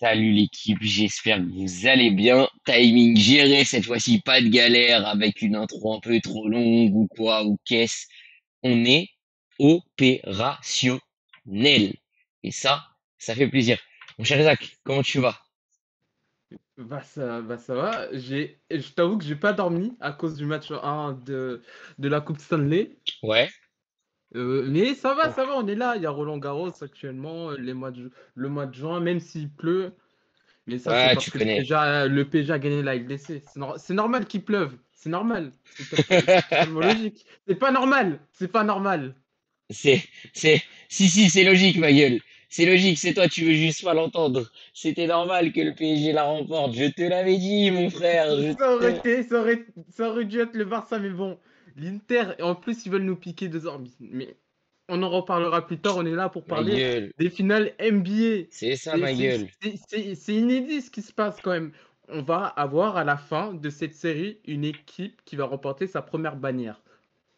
Salut l'équipe, j'espère que vous allez bien. Timing géré cette fois-ci, pas de galère avec une intro un peu trop longue ou quoi ou qu'est-ce. On est opérationnel. Et ça fait plaisir. Mon cher Isaac, comment tu vas? Ça va. Je t'avoue que j'ai pas dormi à cause du match 1 de la Coupe Stanley. Ouais. Mais Oh. ça va, on est là. Il y a Roland Garros actuellement, le mois de juin, même s'il pleut. Mais ça, c'est Ouais, parce tu que connais. Le PSG a gagné la LDC. C'est normal qu'il pleuve. C'est normal. C'est totalement logique. C'est pas normal. C'est pas normal. C'est, si, c'est logique, ma gueule. C'est logique, c'est toi, tu veux juste pas l'entendre. C'était normal que le PSG la remporte. Je te l'avais dit, mon frère. Ça aurait dû être le Barça, mais bon. L'Inter, et en plus, ils veulent nous piquer 2 ans. Mais on en reparlera plus tard. On est là pour Ma parler gueule. des finales NBA. C'est ça, ma gueule. C'est inédit ce qui se passe quand même. On va avoir à la fin de cette série une équipe qui va remporter sa première bannière,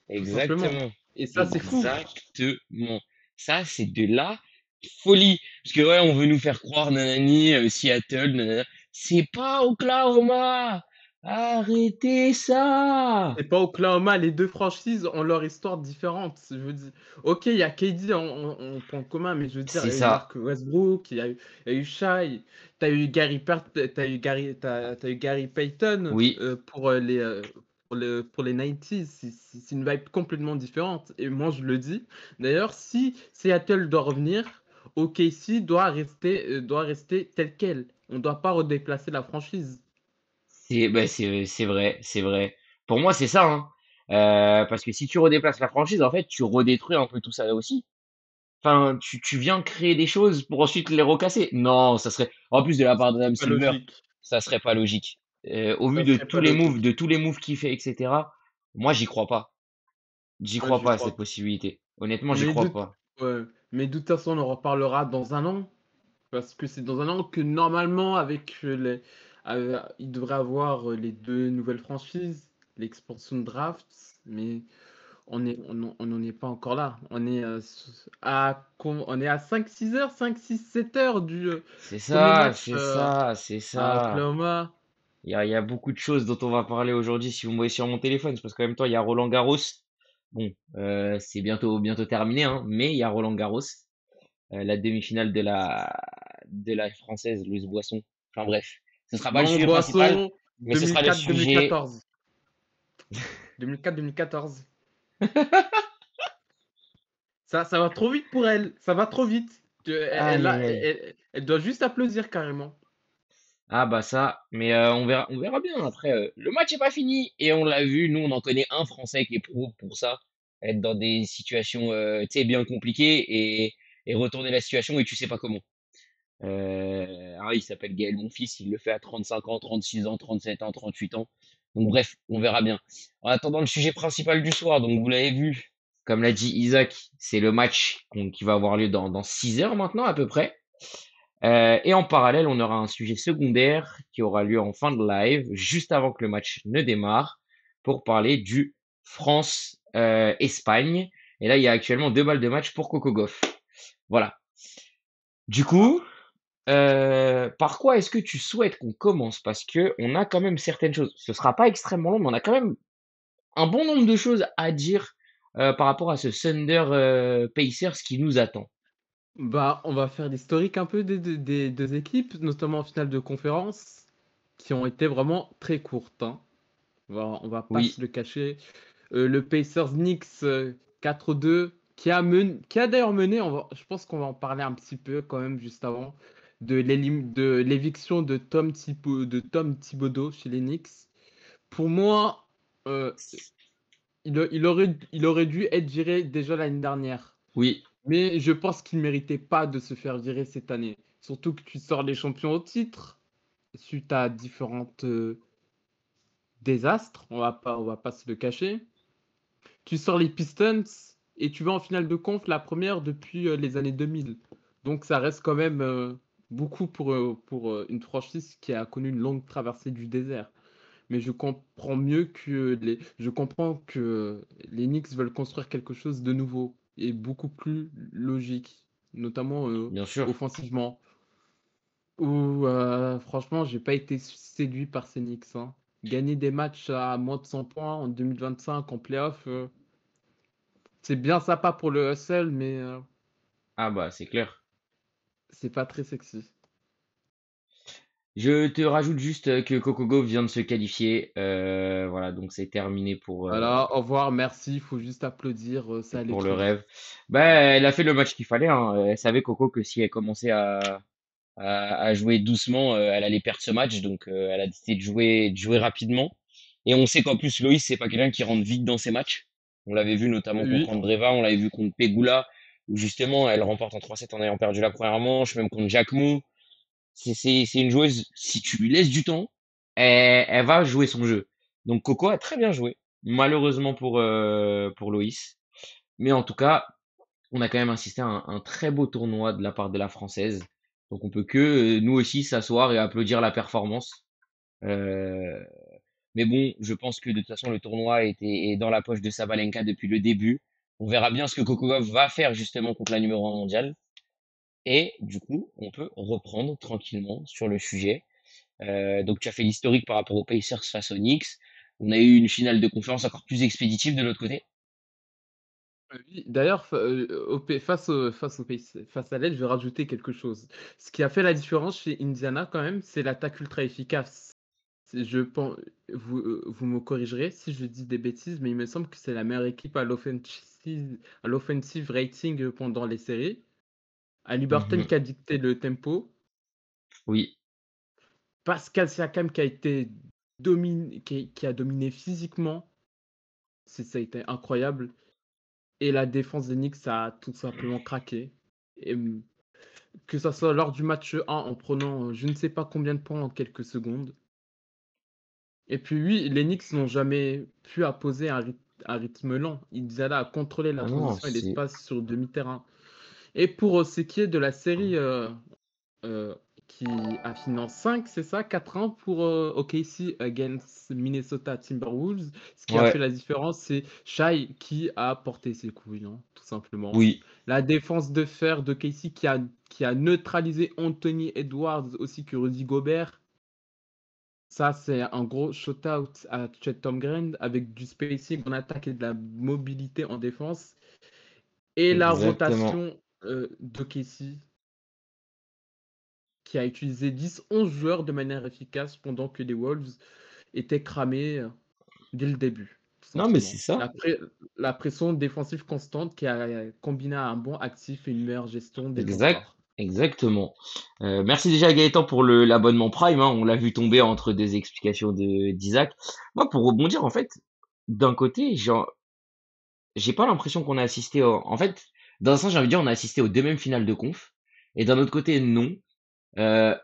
tout simplement. Exactement. Et ça, c'est fou. Exactement. Ça, c'est de la folie. Parce que ouais, on veut nous faire croire, nanani, Seattle, nanana. C'est pas Oklahoma! Arrêtez ça! C'est pas Oklahoma, les deux franchises ont leur histoire différente. Je veux dire, ok, il y a KD en point commun, mais je veux dire, C'est il y a eu ça. Mark Westbrook, il y a eu Shai, t'as eu Gary Payton Oui, pour les 90s. C'est une vibe complètement différente. Et moi, je le dis. D'ailleurs, si Seattle doit revenir, OKC doit rester tel quel. On ne doit pas redéplacer la franchise. c'est vrai, c'est vrai. Pour moi, c'est ça, hein. Parce que si tu redéplaces la franchise, en fait, tu redétruis un peu tout ça aussi. Enfin, tu viens créer des choses pour ensuite les recasser. Non, ça serait, en plus de la part d'Adam Pas Silver, logique. ça serait pas logique. Au vu Ça serait pas logique. de tous les moves qu'il fait, etc. Moi, j'y crois pas. J'y Moi, crois j'y pas à cette crois. possibilité. Honnêtement, j'y Mais crois de, pas. ouais. Mais de toute façon, on en reparlera dans un an. Parce que c'est dans un an que normalement, il devrait avoir les deux nouvelles franchises, l'expansion draft. Mais on n'en est pas encore là. On est à 5 6 heures, 5 6 7 heures du C'est premier ça, match c'est ça, c'est à ça. Oklahoma. Il y a beaucoup de choses dont on va parler aujourd'hui si vous me voyez sur mon téléphone. C'est parce qu'en même temps, il y a Roland Garros. Bon, c'est bientôt terminé, hein, mais il y a Roland Garros, la demi-finale de la française Louise Boisson. Enfin bref, ce sera pas le Non, sujet principal, Boisson, mais ce sera le sujet. 2004-2014. 2004-2014. Ça va trop vite pour elle. Ça va trop vite. Aïe aïe aïe. Elle doit juste applaudir carrément. Ah bah ça, mais on verra bien après. Le match est pas fini et on l'a vu, nous on en connaît un Français qui est pro pour ça, être dans des situations tu sais bien compliquées et retourner la situation et tu sais pas comment. Il s'appelle Gaël Monfils, il le fait à 35 ans, 36 ans, 37 ans, 38 ans. Donc bref, on verra bien. En attendant le sujet principal du soir, donc vous l'avez vu, comme l'a dit Isaac, c'est le match qui va avoir lieu dans 6 heures maintenant à peu près. Et en parallèle, on aura un sujet secondaire qui aura lieu en fin de live, juste avant que le match ne démarre, pour parler du France-Espagne. Et là, il y a actuellement 2 balles de match pour Coco Gauff. Voilà. Du Ah. coup, par quoi est-ce que tu souhaites qu'on commence? Parce que on a quand même certaines choses. Ce sera pas extrêmement long, mais on a quand même un bon nombre de choses à dire par rapport à ce Thunder Pacers qui nous attend. Bah, on va faire l'historique un peu des deux équipes, notamment en finale de conférence, qui ont été vraiment très courtes, hein. On va pas Oui, se le cacher. Le Pacers Knicks 4-2, qui a d'ailleurs mené, je pense qu'on va en parler un petit peu quand même juste avant, de l'éviction de Tom Thibodeau chez les Knicks. Pour moi, euh, il aurait dû être viré déjà l'année dernière. oui, Mais je pense qu'il ne méritait pas de se faire virer cette année. Surtout que tu sors les champions au titre suite à différentes désastres. On va pas se le cacher. Tu sors les Pistons et tu vas en finale de conf, la première depuis les années 2000. Donc ça reste quand même beaucoup pour une franchise qui a connu une longue traversée du désert. Mais je comprends que les Knicks veulent construire quelque chose de nouveau et beaucoup plus logique, notamment bien sûr. offensivement. Ou franchement, j'ai pas été séduit par ces Knicks, hein. Gagner des matchs à moins de 100 points en 2025 en playoff, c'est bien sympa pour le hustle, mais Ah bah, c'est clair. c'est pas très sexy. Je te rajoute juste que Kokogo vient de se qualifier. Voilà, donc c'est terminé Voilà, au revoir, merci, faut juste applaudir, ça allait pour le trop vite. rêve. Bah, elle a fait le match qu'il fallait, hein. Elle savait, Coco, que si elle commençait à jouer doucement, elle allait perdre ce match. Donc, elle a décidé de jouer rapidement. Et on sait qu'en plus, Loïs, c'est pas quelqu'un qui rentre vite dans ses matchs. On l'avait vu notamment contre Oui, Andreva, on l'avait vu contre Pegula, où justement, elle remporte en 3-7 en ayant perdu la première manche, même contre Jacquemot. C'est une joueuse, si tu lui laisses du temps, elle va jouer son jeu. Donc Coco a très bien joué, malheureusement pour Loïs. Mais en tout cas, on a quand même assisté à un très beau tournoi de la part de la Française. Donc on peut que nous aussi s'asseoir et applaudir la performance. Euh, mais bon, je pense que de toute façon le tournoi est dans la poche de Sabalenka depuis le début. On verra bien ce que Coco Gauff va faire justement contre la numéro 1 mondiale. Et du coup, on peut reprendre tranquillement sur le sujet. Donc tu as fait l'historique par rapport aux Pacers face aux Knicks. On a eu une finale de conférence encore plus expéditive de l'autre côté. oui. D'ailleurs, face à l'aile, je vais rajouter quelque chose. Ce qui a fait la différence chez Indiana quand même, c'est l'attaque ultra efficace. Je pense, vous me corrigerez si je dis des bêtises, mais il me semble que c'est la meilleure équipe à l'offensive rating pendant les séries. Haliburton Mhm. qui a dicté le tempo. Oui, Pascal Siakam qui a été qui a dominé physiquement. Ça a été incroyable. Et la défense des Knicks a tout simplement craqué. Et, que ça soit lors du match 1 en prenant je ne sais pas combien de points en quelques secondes. Et puis oui, les Knicks n'ont jamais pu apposer un rythme lent. Ils allaient à contrôler la ah non, transition et c'est l'espace sur le demi-terrain. Et pour ce qui est de la série euh, qui a fini en 5, c'est ça, 4-1 pour OKC against Minnesota Timberwolves. Ce qui a fait ouais, la différence, c'est Shai qui a porté ses couilles, hein, tout simplement. oui, La défense de fer de Casey qui a neutralisé Anthony Edwards aussi que Rudy Gobert. Ça, c'est un gros shout-out à Chet Holmgren avec du spacing en attaque et de la mobilité en défense. Et la exactement. rotation de Casey qui a utilisé 10-11 joueurs de manière efficace pendant que les Wolves étaient cramés dès le début, tout Non, mais c'est simplement. ça. La pression défensive constante qui a combiné à un bon actif et une meilleure gestion des temps Exact, forts. exactement. Merci déjà à Gaëtan pour l'abonnement Prime, hein. On l'a vu tomber entre des explications d'Isaac. Moi, pour rebondir, en fait, d'un côté, genre, j'ai pas l'impression qu'on a assisté en fait, dans un sens, j'ai envie de dire, on a assisté aux deux mêmes finales de conf. Et d'un autre côté, non. Euh,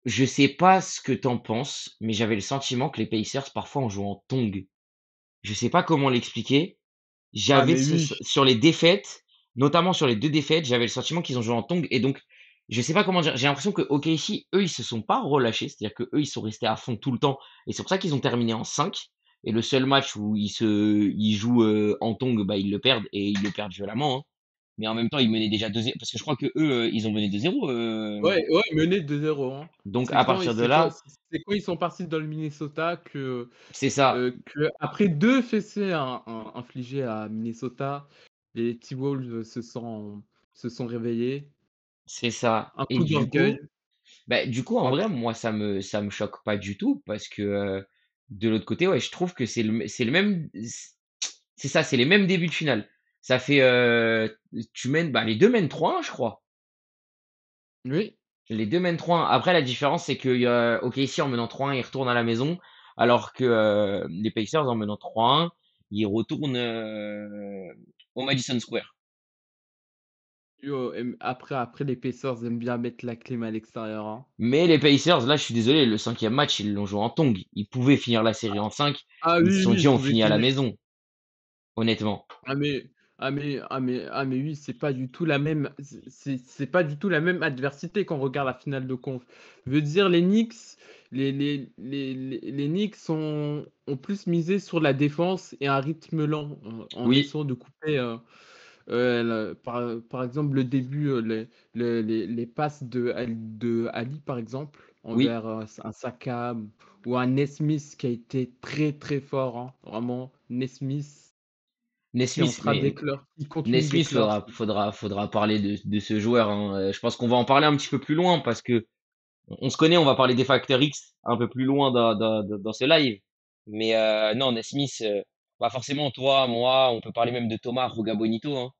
je sais pas ce que t'en penses, mais j'avais le sentiment que les Pacers, parfois, en jouant en tongue. Je sais pas comment l'expliquer. Ah J'avais mais oui, sur les défaites, notamment sur les deux défaites, j'avais le sentiment qu'ils ont joué en tongue. Et donc, je sais pas comment dire. J'ai l'impression que OKC, eux, ils se sont pas relâchés. C'est-à-dire que eux, ils sont restés à fond tout le temps. Et c'est pour ça qu'ils ont terminé en 5. Et le seul match où ils jouent en tongue, bah, ils le perdent et ils le perdent violemment, hein. Mais en même temps, ils menaient déjà 2-0. Parce que je crois que eux, ils ont mené 2-0. ouais, ouais, mené 2-0, hein. Donc, à partir de là, C'est quand ils sont partis dans le Minnesota c'est ça. que après deux fessées infligées à Minnesota, les T-Wolves se sont réveillés. C'est ça. Un Et coup d'orgueil. du coup, en Ah, vrai, moi, ça me choque pas du tout parce que de l'autre côté, ouais, je trouve que c'est le même, c'est ça, c'est les mêmes débuts de finale. Ça fait, tu mènes, bah, les deux mènent 3-1, je crois. oui. Les deux mènent 3-1. Après, la différence, c'est que, ok, ici, en menant 3-1, ils retournent à la maison, alors que les Pacers, en menant 3-1, ils retournent au Madison Square. Après, les Pacers aiment bien mettre la clim à l'extérieur, hein. Mais les Pacers, là, je suis désolé, le cinquième match, ils l'ont joué en tongue. Ils pouvaient finir la série en 5. Ah Ils se oui, sont oui, dit, ils on pouvaient finit à la finir. maison, honnêtement. Ah mais oui, c'est pas du tout la même, c'est pas du tout la même adversité quand on regarde la finale de conf. Veut dire les Knicks, les Knicks ont plus misé sur la défense et un rythme lent en Oui, essayant de couper. Par exemple, le début, les passes de Ali, par exemple, Oui, envers un Saka ou un Nesmith qui a été très très fort, hein. Vraiment, Nesmith qui est en Nesmith, train mais d'éclore, qui continue Nesmith, d'éclore. faudra parler de ce joueur, hein. Je pense qu'on va en parler un petit peu plus loin parce que on se connaît, on va parler des facteurs X un peu plus loin dans ce live. Mais non, Nesmith, bah forcément, toi, moi, on peut parler même de Thomas Ruga Bonito, hein.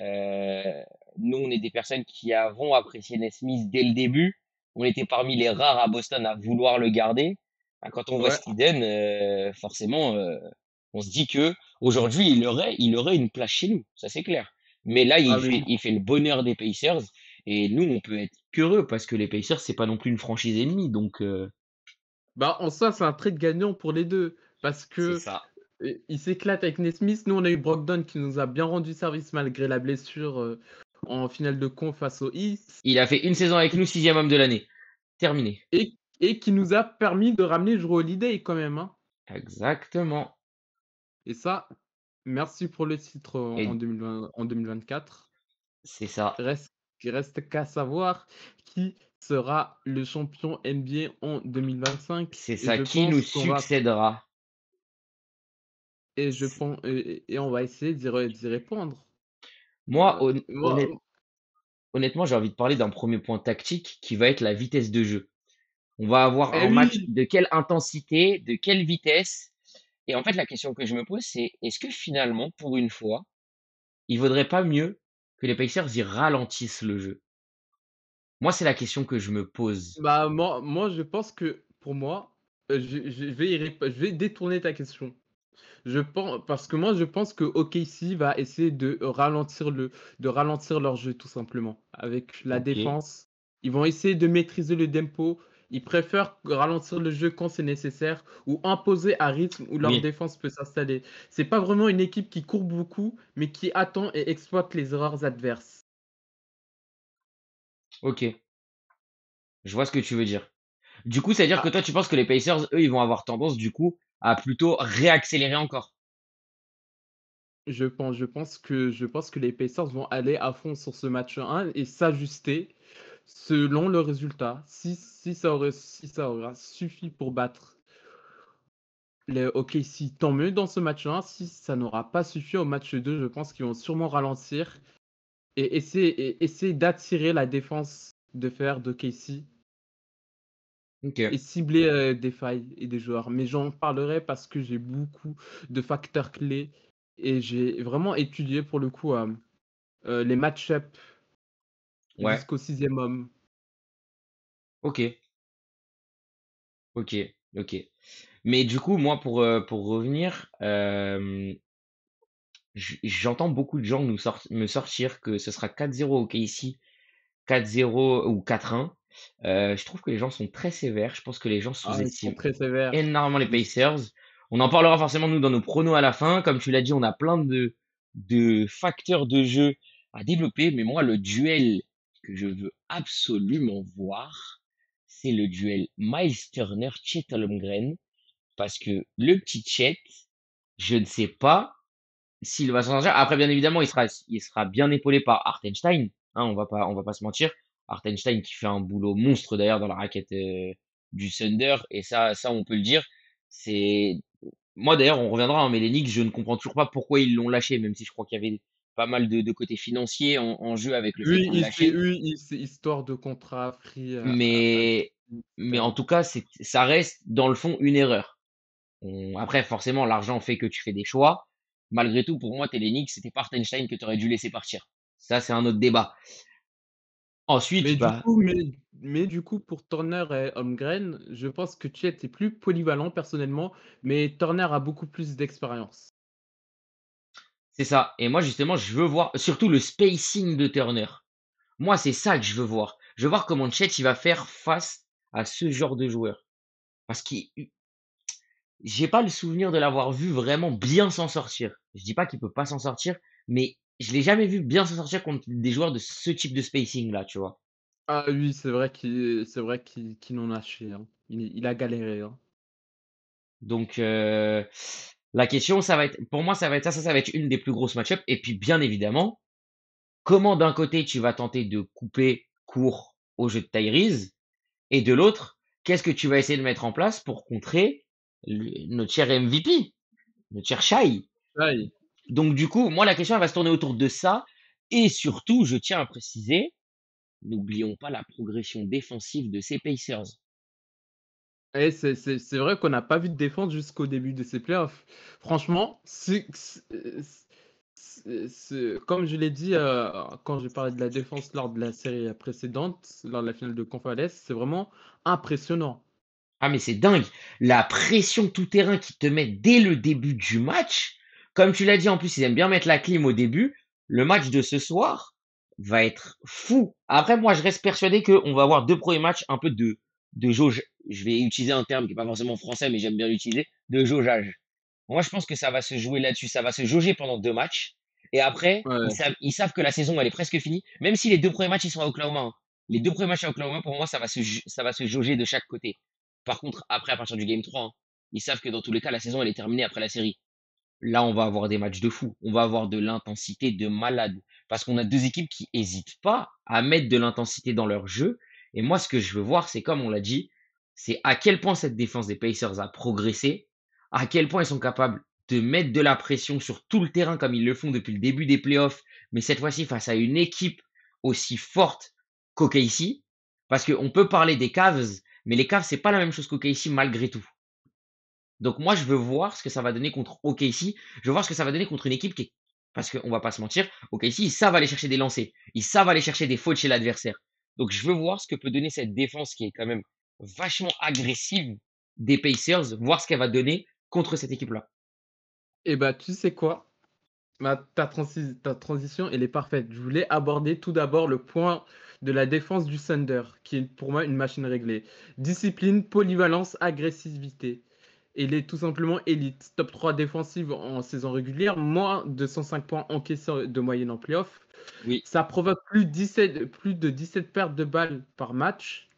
Euh, Nous, on est des personnes qui avons apprécié Nesmith dès le début. On était parmi les rares à Boston à vouloir le garder. Bah, quand on voit Ouais. ce qu'il donne, forcément, on se dit que aujourd'hui, il aurait une place chez nous, ça c'est clair. Mais là, Ah oui. il fait le bonheur des Pacers et nous, on peut être qu'heureux parce que les Pacers, c'est pas non plus une franchise ennemie, donc Bah, en soi, c'est un trade gagnant pour les deux. Parce c'est que ça. il s'éclate avec Nesmith. Nous, on a eu Brogdon qui nous a bien rendu service malgré la blessure en finale de conf face au East. Il a fait une saison avec nous, sixième homme de l'année. Terminé. Et qui nous a permis de ramener Jrue Holiday quand même, hein. Exactement. Et ça, merci pour le titre en Et 2020, en 2024. c'est ça. Reste, il reste qu'à savoir qui sera le champion NBA en 2025. C'est Et ça. je Qui nous pense qu'on va succédera? et je pense et on va essayer d'y répondre. Moi, Moi, honnêtement, j'ai envie de parler d'un premier point tactique qui va être la vitesse de jeu. On va avoir eh un match oui, de quelle intensité, de quelle vitesse. Et en fait, la question que je me pose, c'est est-ce que finalement, pour une fois, il vaudrait pas mieux que les Pacers y ralentissent le jeu? Moi, c'est la question que je me pose. bah moi je pense que pour moi, je vais détourner ta question. Je pense parce que moi je pense que OKC va essayer de ralentir leur jeu tout simplement. Avec la Ok, défense, ils vont essayer de maîtriser le tempo. Ils préfèrent ralentir le jeu quand c'est nécessaire ou imposer un rythme où leur oui, défense peut s'installer. C'est pas vraiment une équipe qui court beaucoup, mais qui attend et exploite les erreurs adverses. ok. Je vois ce que tu veux dire. Du coup, c'est-à-dire que Ah, toi, tu penses que les Pacers, eux, ils vont avoir tendance, du coup, à plutôt réaccélérer encore. je pense que les Pacers vont aller à fond sur ce match 1 et s'ajuster selon le résultat. Si ça aura suffi pour battre les OKC, tant mieux dans ce match 1. Si ça n'aura pas suffi au match 2, je pense qu'ils vont sûrement ralentir et essayer d'attirer la défense de fer d'OKC Ok, et cibler des failles et des joueurs. Mais j'en parlerai parce que j'ai beaucoup de facteurs clés et j'ai vraiment étudié pour le coup les match-up ouais, jusqu'au sixième homme. ok, ok, ok. Mais du coup, moi, pour revenir, j'entends beaucoup de gens me sortir que ce sera 4-0 au KC, 4-0 ou 4-1. Je trouve que les gens sont très sévères. Je pense que les gens Ah, ils sont sous-estiment très sévères. énormément les Ils- Pacers. On en parlera forcément, nous, dans nos pronos à la fin. Comme tu l'as dit, on a plein de facteurs de jeu à développer. Mais moi, le duel que je veux absolument voir, c'est le duel Miles Turner-Chet Holmgren. Parce que le petit Chet, je ne sais pas s'il va s'en sortir. Après, bien évidemment, il sera bien épaulé par Hartenstein. Hein, on va pas se mentir. Hartenstein qui fait un boulot monstre d'ailleurs dans la raquette du Thunder. Et ça, on peut le dire. C'est moi d'ailleurs, on reviendra, hein, mais les Knicks, je ne comprends toujours pas pourquoi ils l'ont lâché, même si je crois qu'il y avait pas mal de côté financier en jeu avec le fait qu'ils le lâchaient. C'est histoire de contrat free Mais, mais en terme. tout cas, ça reste dans le fond une erreur. Après, forcément, l'argent fait que tu fais des choix. Malgré tout, pour moi, Telenik, c'était pas Hartenstein que tu aurais dû laisser partir. Ça, c'est un autre débat. Ensuite, bah, Mais du coup, pour Turner et Holmgren, je pense que Chet est plus polyvalent personnellement, mais Turner a beaucoup plus d'expérience. c'est ça. Et moi, justement, je veux voir surtout le spacing de Turner. Moi, c'est ça que je veux voir. Je veux voir comment Chet il va faire face à ce genre de joueur. Parce que j'ai pas le souvenir de l'avoir vu vraiment bien s'en sortir. Je dis pas qu'il peut pas s'en sortir, mais je l'ai jamais vu bien s'en sortir contre des joueurs de ce type de spacing là, tu vois. Ah oui, c'est vrai qu'il en a chié, hein. Il a galéré, hein. Donc la question, ça va être, pour moi, ça va être ça va être une des plus grosses match-up. Et puis bien évidemment, comment d'un côté tu vas tenter de couper court au jeu de Tyrese et de l'autre, qu'est-ce que tu vas essayer de mettre en place pour contrer notre cher MVP, notre cher Shai. Ouais. Donc du coup, moi la question elle va se tourner autour de ça et surtout, je tiens à préciser, n'oublions pas la progression défensive de ces Pacers. Et c'est vrai qu'on n'a pas vu de défense jusqu'au début de ces playoffs. Franchement, comme je l'ai dit quand j'ai parlé de la défense lors de la série précédente, lors de la finale de Conference, c'est vraiment impressionnant. Ah mais c'est dingue, la pression tout terrain qu'ils te mettent dès le début du match. Comme tu l'as dit, en plus ils aiment bien mettre la clim au début. Le match de ce soir va être fou. Après moi je reste persuadé qu'on va avoir deux premiers matchs un peu de jauge. Je vais utiliser un terme qui n'est pas forcément français mais j'aime bien l'utiliser, de jaugeage. Moi je pense que ça va se jouer là-dessus, ça va se jauger pendant deux matchs. Et après Ouais. ils savent que la saison elle est presque finie, même si les deux premiers matchs ils sont à Oklahoma, hein. Les deux premiers matchs à Oklahoma pour moi ça va se jauger de chaque côté. Par contre, après, à partir du game 3, hein, ils savent que dans tous les cas, la saison, elle est terminée après la série. Là, on va avoir des matchs de fou. On va avoir de l'intensité de malade. Parce qu'on a deux équipes qui hésitent pas à mettre de l'intensité dans leur jeu. Et moi, ce que je veux voir, c'est comme on l'a dit, c'est à quel point cette défense des Pacers a progressé, à quel point ils sont capables de mettre de la pression sur tout le terrain comme ils le font depuis le début des playoffs, mais cette fois-ci face à une équipe aussi forte qu'OKC. Parce qu'on peut parler des Cavs, mais les Cavs, c'est pas la même chose qu'OKC malgré tout. Donc moi, je veux voir ce que ça va donner contre OKC. Je veux voir ce que ça va donner contre une équipe qui est... Parce qu'on va pas se mentir, OKC, ils savent aller chercher des lancers. Ils savent aller chercher des fautes chez l'adversaire. Donc je veux voir ce que peut donner cette défense qui est quand même vachement agressive des Pacers, voir ce qu'elle va donner contre cette équipe-là. Et bah, tu sais quoi? Ta transition, elle est parfaite. Je voulais aborder tout d'abord le point de la défense du Thunder, qui est pour moi une machine réglée. Discipline, polyvalence, agressivité. Il est tout simplement élite. Top 3 défensive en saison régulière, moins de 105 points encaissés de moyenne en playoff. Oui, Ça provoque plus de 17 pertes de balles par match.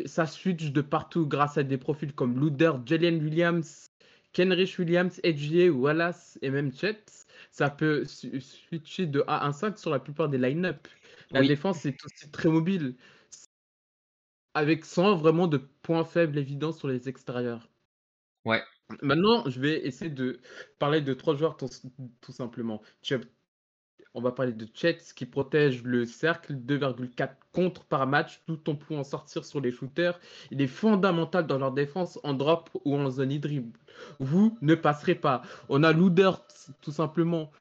Ça switch de partout grâce à des profils comme Luder, Jalen Williams, Kenrich Williams, HGA, Wallace et même Chet. Ça peut switcher de A 1-5 sur la plupart des line-up. La oui, défense est aussi très mobile, avec sans vraiment de points faibles évidents sur les extérieurs. ouais, Maintenant, je vais essayer de parler de trois joueurs tout simplement. On va parler de Chet qui protège le cercle, 2,4 contre par match, tout en pouvant sortir sur les shooters. Il est fondamental dans leur défense en drop ou en zone e-dribble. Vous ne passerez pas. On a Ludert, tout simplement,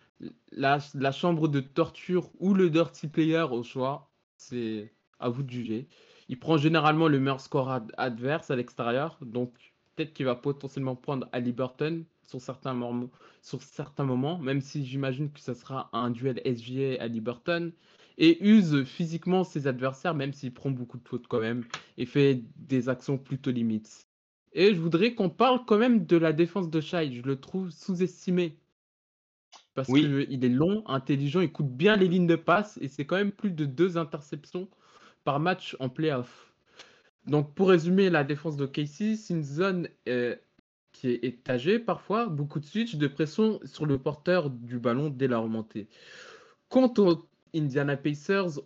la chambre de torture ou le dirty player au choix. C'est à vous de juger. Il prend généralement le meilleur score adverse à l'extérieur, donc peut-être qu'il va potentiellement prendre Ali Burton sur certains moments, même si j'imagine que ce sera un duel SGA à Burton, et use physiquement ses adversaires, même s'il prend beaucoup de fautes quand même, et fait des actions plutôt limites. Et je voudrais qu'on parle quand même de la défense de Shai. Je le trouve sous-estimé parce oui, qu'il est long, intelligent, il coupe bien les lignes de passe et c'est quand même plus de 2 interceptions par match en playoff. Donc pour résumer, la défense de Casey, c'est une zone qui est étagée parfois, beaucoup de switch, de pression sur le porteur du ballon dès la remontée. Quant aux Indiana Pacers,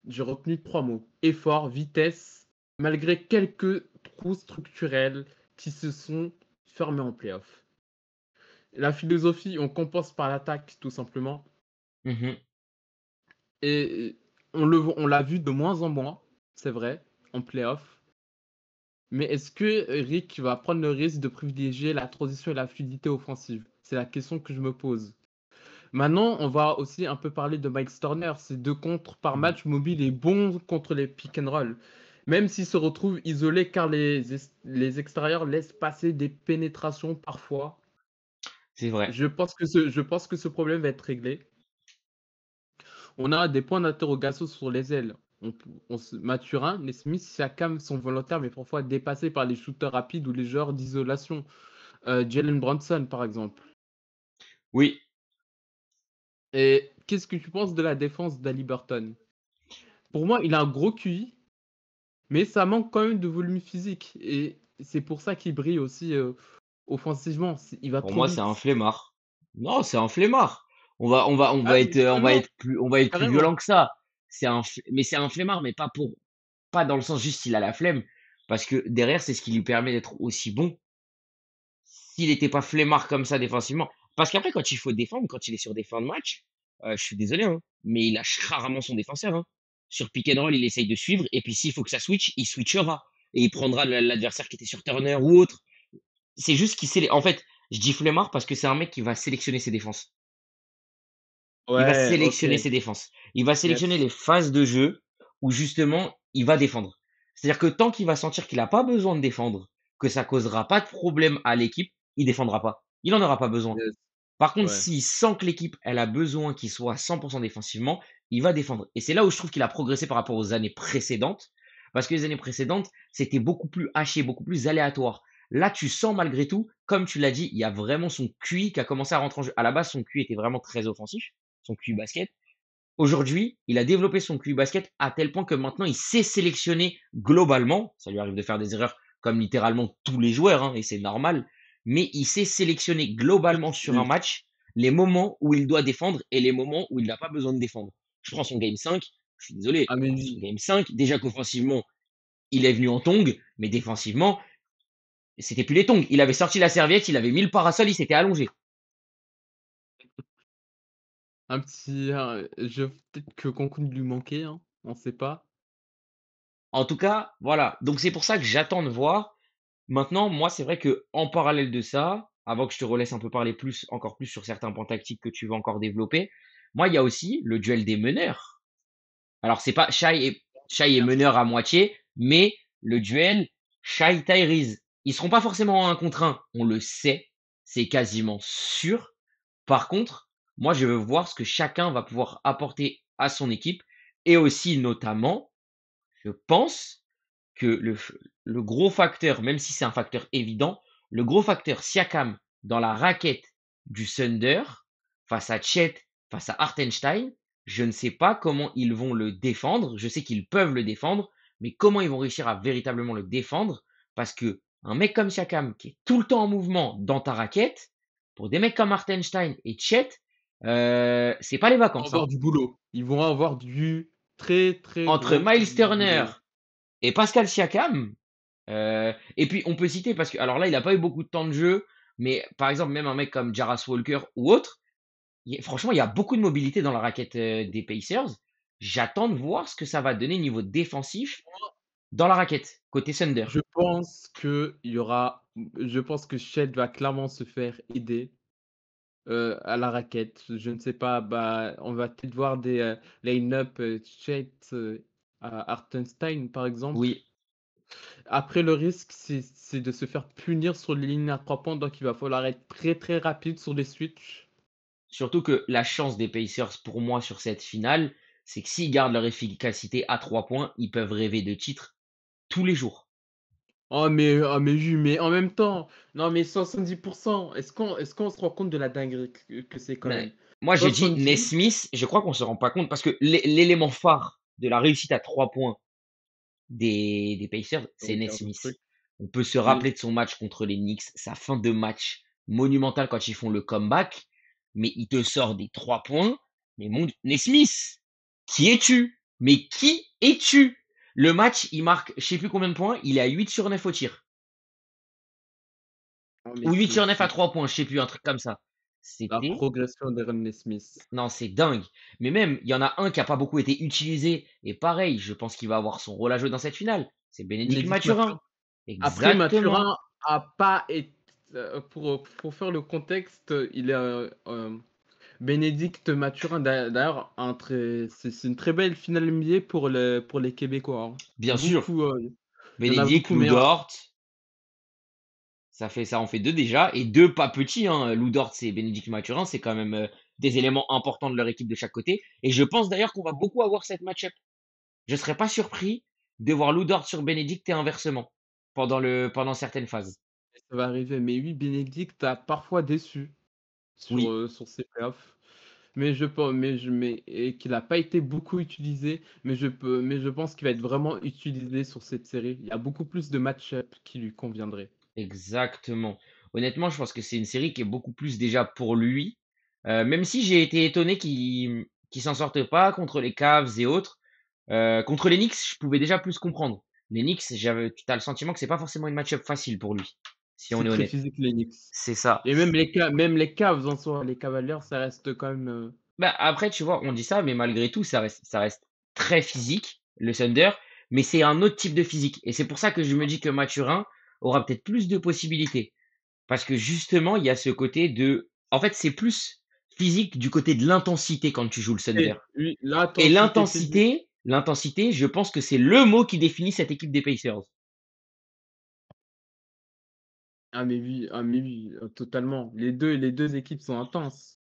j'ai retenu 3 mots: effort, vitesse, malgré quelques trous structurels qui se sont fermés en playoff. La philosophie, on compense par l'attaque, tout simplement. mhm. Et on l'a vu de moins en moins, c'est vrai, en playoff. Mais est-ce que Rick va prendre le risque de privilégier la transition et la fluidité offensive? C'est la question que je me pose. Maintenant, on va aussi un peu parler de Mike Turner. Ses 2 contres par match mobile est bon contre les pick and roll. Même s'il se retrouve isolé car les extérieurs laissent passer des pénétrations parfois. C'est vrai. Je pense que ce problème va être réglé. On a des points d'interrogation sur les ailes. Mathurin, Nesmith, Siakam sont volontaires mais parfois dépassés par les shooters rapides ou les joueurs d'isolation. Jalen Brunson, par exemple. Oui, Et qu'est-ce que tu penses de la défense d'Ali Burton? Pour moi, il a un gros QI, mais ça manque quand même de volume physique. Et c'est pour ça qu'il brille aussi offensivement. Il va pour trop moi c'est un vite. flemmard. Non, c'est un flemmard. Ah, mais justement, on va être plus carrément. violent que ça. Mais c'est un flemmard, mais pas dans le sens juste il a la flemme. Parce que derrière, c'est ce qui lui permet d'être aussi bon. S'il était pas flemmard comme ça défensivement. Parce qu'après, quand il faut défendre, quand il est sur des fins de match, je suis désolé, hein, mais il lâche rarement son défenseur, hein. Sur pick and roll, il essaye de suivre, et puis s'il faut que ça switch, il switchera. Et il prendra l'adversaire qui était sur Turner ou autre. C'est juste en fait, je dis flemmard parce que c'est un mec qui va sélectionner ses défenses. Il va Ouais, ok. sélectionner ses défenses. Il va sélectionner Yes. les phases de jeu où justement il va défendre. C'est-à-dire que tant qu'il va sentir qu'il a pas besoin de défendre, que ça causera pas de problème à l'équipe, il défendra pas. Il en aura pas besoin. Yes. Par contre, Ouais. s'il sent que l'équipe, elle a besoin qu'il soit à 100% défensivement, il va défendre. Et c'est là où je trouve qu'il a progressé par rapport aux années précédentes. Parce que les années précédentes, c'était beaucoup plus haché, beaucoup plus aléatoire. Là, tu sens malgré tout, comme tu l'as dit, il y a vraiment son QI qui a commencé à rentrer en jeu. À la base, son QI était vraiment très offensif, son QI basket. Aujourd'hui, il a développé son QI basket à tel point que maintenant, il sait sélectionner globalement. Ça lui arrive de faire des erreurs comme littéralement tous les joueurs, hein, et c'est normal. Mais il sait sélectionner globalement sur un Oui. match les moments où il doit défendre et les moments où il n'a pas besoin de défendre. Je prends son game 5, je suis désolé. Ah, mais Son oui. game 5, déjà qu'offensivement, il est venu en tongs, mais défensivement, c'était plus les tongs. Il avait sorti la serviette, il avait mis le parasol, il s'était allongé. Peut-être que Cancun lui manquait, hein, on sait pas. En tout cas, voilà. Donc c'est pour ça que j'attends de voir. Maintenant, moi, c'est vrai que en parallèle de ça, avant que je te relaisse un peu parler plus, encore plus sur certains points tactiques que tu vas encore développer, moi, il y a aussi le duel des meneurs. Alors, c'est pas Shai est meneur à moitié, mais le duel Shai Tyrese. Ils seront pas forcément en 1 contre 1, on le sait, c'est quasiment sûr. Par contre, moi, je veux voir ce que chacun va pouvoir apporter à son équipe et aussi, notamment, je pense que le gros facteur, même si c'est un facteur évident, le gros facteur Siakam dans la raquette du Thunder face à Chet, face à Hartenstein, je ne sais pas comment ils vont le défendre. Je sais qu'ils peuvent le défendre, mais comment ils vont réussir à véritablement le défendre? Parce que un mec comme Siakam qui est tout le temps en mouvement dans ta raquette, pour des mecs comme Hartenstein et Chet, c'est pas les Ils vont vacances, hein. avoir du boulot. Ils vont avoir du très, très Entre gros Miles Turner boulot. et Pascal Siakam, et puis on peut citer parce que alors là il a pas eu beaucoup de temps de jeu, mais par exemple même un mec comme Jarras Walker ou autre, franchement il y a beaucoup de mobilité dans la raquette des Pacers. J'attends de voir ce que ça va donner niveau défensif dans la raquette côté Thunder. Je pense que il y aura je pense que Chet va clairement se faire aider, à la raquette. Je ne sais pas, bah, on va peut-être voir des, line-up, Chet, à Hartenstein, par exemple. Oui, Après, le risque, c'est de se faire punir sur les lignes à 3 points, donc il va falloir être très, très rapide sur les switches. surtout que la chance des Pacers pour moi sur cette finale, c'est que s'ils gardent leur efficacité à 3 points, ils peuvent rêver de titre tous les jours. Oh mais oui, mais en même temps, non mais 70, est-ce qu'on se rend compte de la dinguerie que c'est quand Mais même? moi, je dis 70. Nesmith, je crois qu'on se rend pas compte parce que l'élément phare de la réussite à 3 points des Pacers, Je c'est regarde le Nesmith. truc. On peut se Oui. rappeler de son match contre les Knicks, sa fin de match monumentale quand ils font le comeback, mais il te sort des 3 points. Mais mon Nesmith, qui es-tu? Mais qui es-tu? Le match, il marque, je sais plus combien de points, il est à 8 sur 9 au tir. Non mais Ou 8 c'est sur 9 à c'est 3 points, je sais plus, un truc comme ça. la C'était progression d'Aaron Nesmith. Non, c'est dingue. Mais même, il y en a un qui a pas beaucoup été utilisé. Et pareil, je pense qu'il va avoir son rôle à jouer dans cette finale. C'est Bénédicte Bénédicte Mathurin. Mathurin. Après Exactement. Mathurin a pas été, pour faire le contexte, il est, Bénédicte Mathurin d'ailleurs c'est une très belle finale NBA pour les Québécois, hein. Bien sûr. Beaucoup, il y en a Bénédicte, beaucoup Lou meilleurs. Dort. Ça en fait deux déjà. Et deux pas petits, hein. Lou Dort et Bénédicte Mathurin. C'est quand même des éléments importants de leur équipe de chaque côté. Et je pense d'ailleurs qu'on va beaucoup avoir cette match-up. Je serais pas surpris de voir Lou Dort sur Bénédicte et inversement pendant certaines phases. Ça va arriver, mais oui, Bénédicte a parfois déçu Oui, sur ses playoffs, mais et qu'il a pas été beaucoup utilisé, mais je pense qu'il va être vraiment utilisé sur cette série. Il y a beaucoup plus de match-up qui lui conviendraient. exactement. Honnêtement, je pense que c'est une série qui est beaucoup plus déjà pour lui. Même si j'ai été étonné qu'ils s'en sortent pas contre les Cavs et autres. Contre les Knicks, je pouvais déjà plus comprendre. Les Knicks, tu as le sentiment que c'est pas forcément une match-up facile pour lui, si on C'est est très honnête. physique les Knicks. C'est ça. Et même les Cavs en soi, les Cavaliers, ça reste quand même. Bah, après, tu vois, on dit ça, mais malgré tout, ça reste très physique, le Thunder, mais c'est un autre type de physique. Et c'est pour ça que je me dis que Mathurin aura peut-être plus de possibilités. Parce que justement, il y a ce côté de. En fait, c'est plus physique du côté de l'intensité quand tu joues le Thunder. Et oui, Et l'intensité physique. l'intensité, je pense que c'est le mot qui définit cette équipe des Pacers. Ah mais oui, totalement. Les deux équipes sont intenses.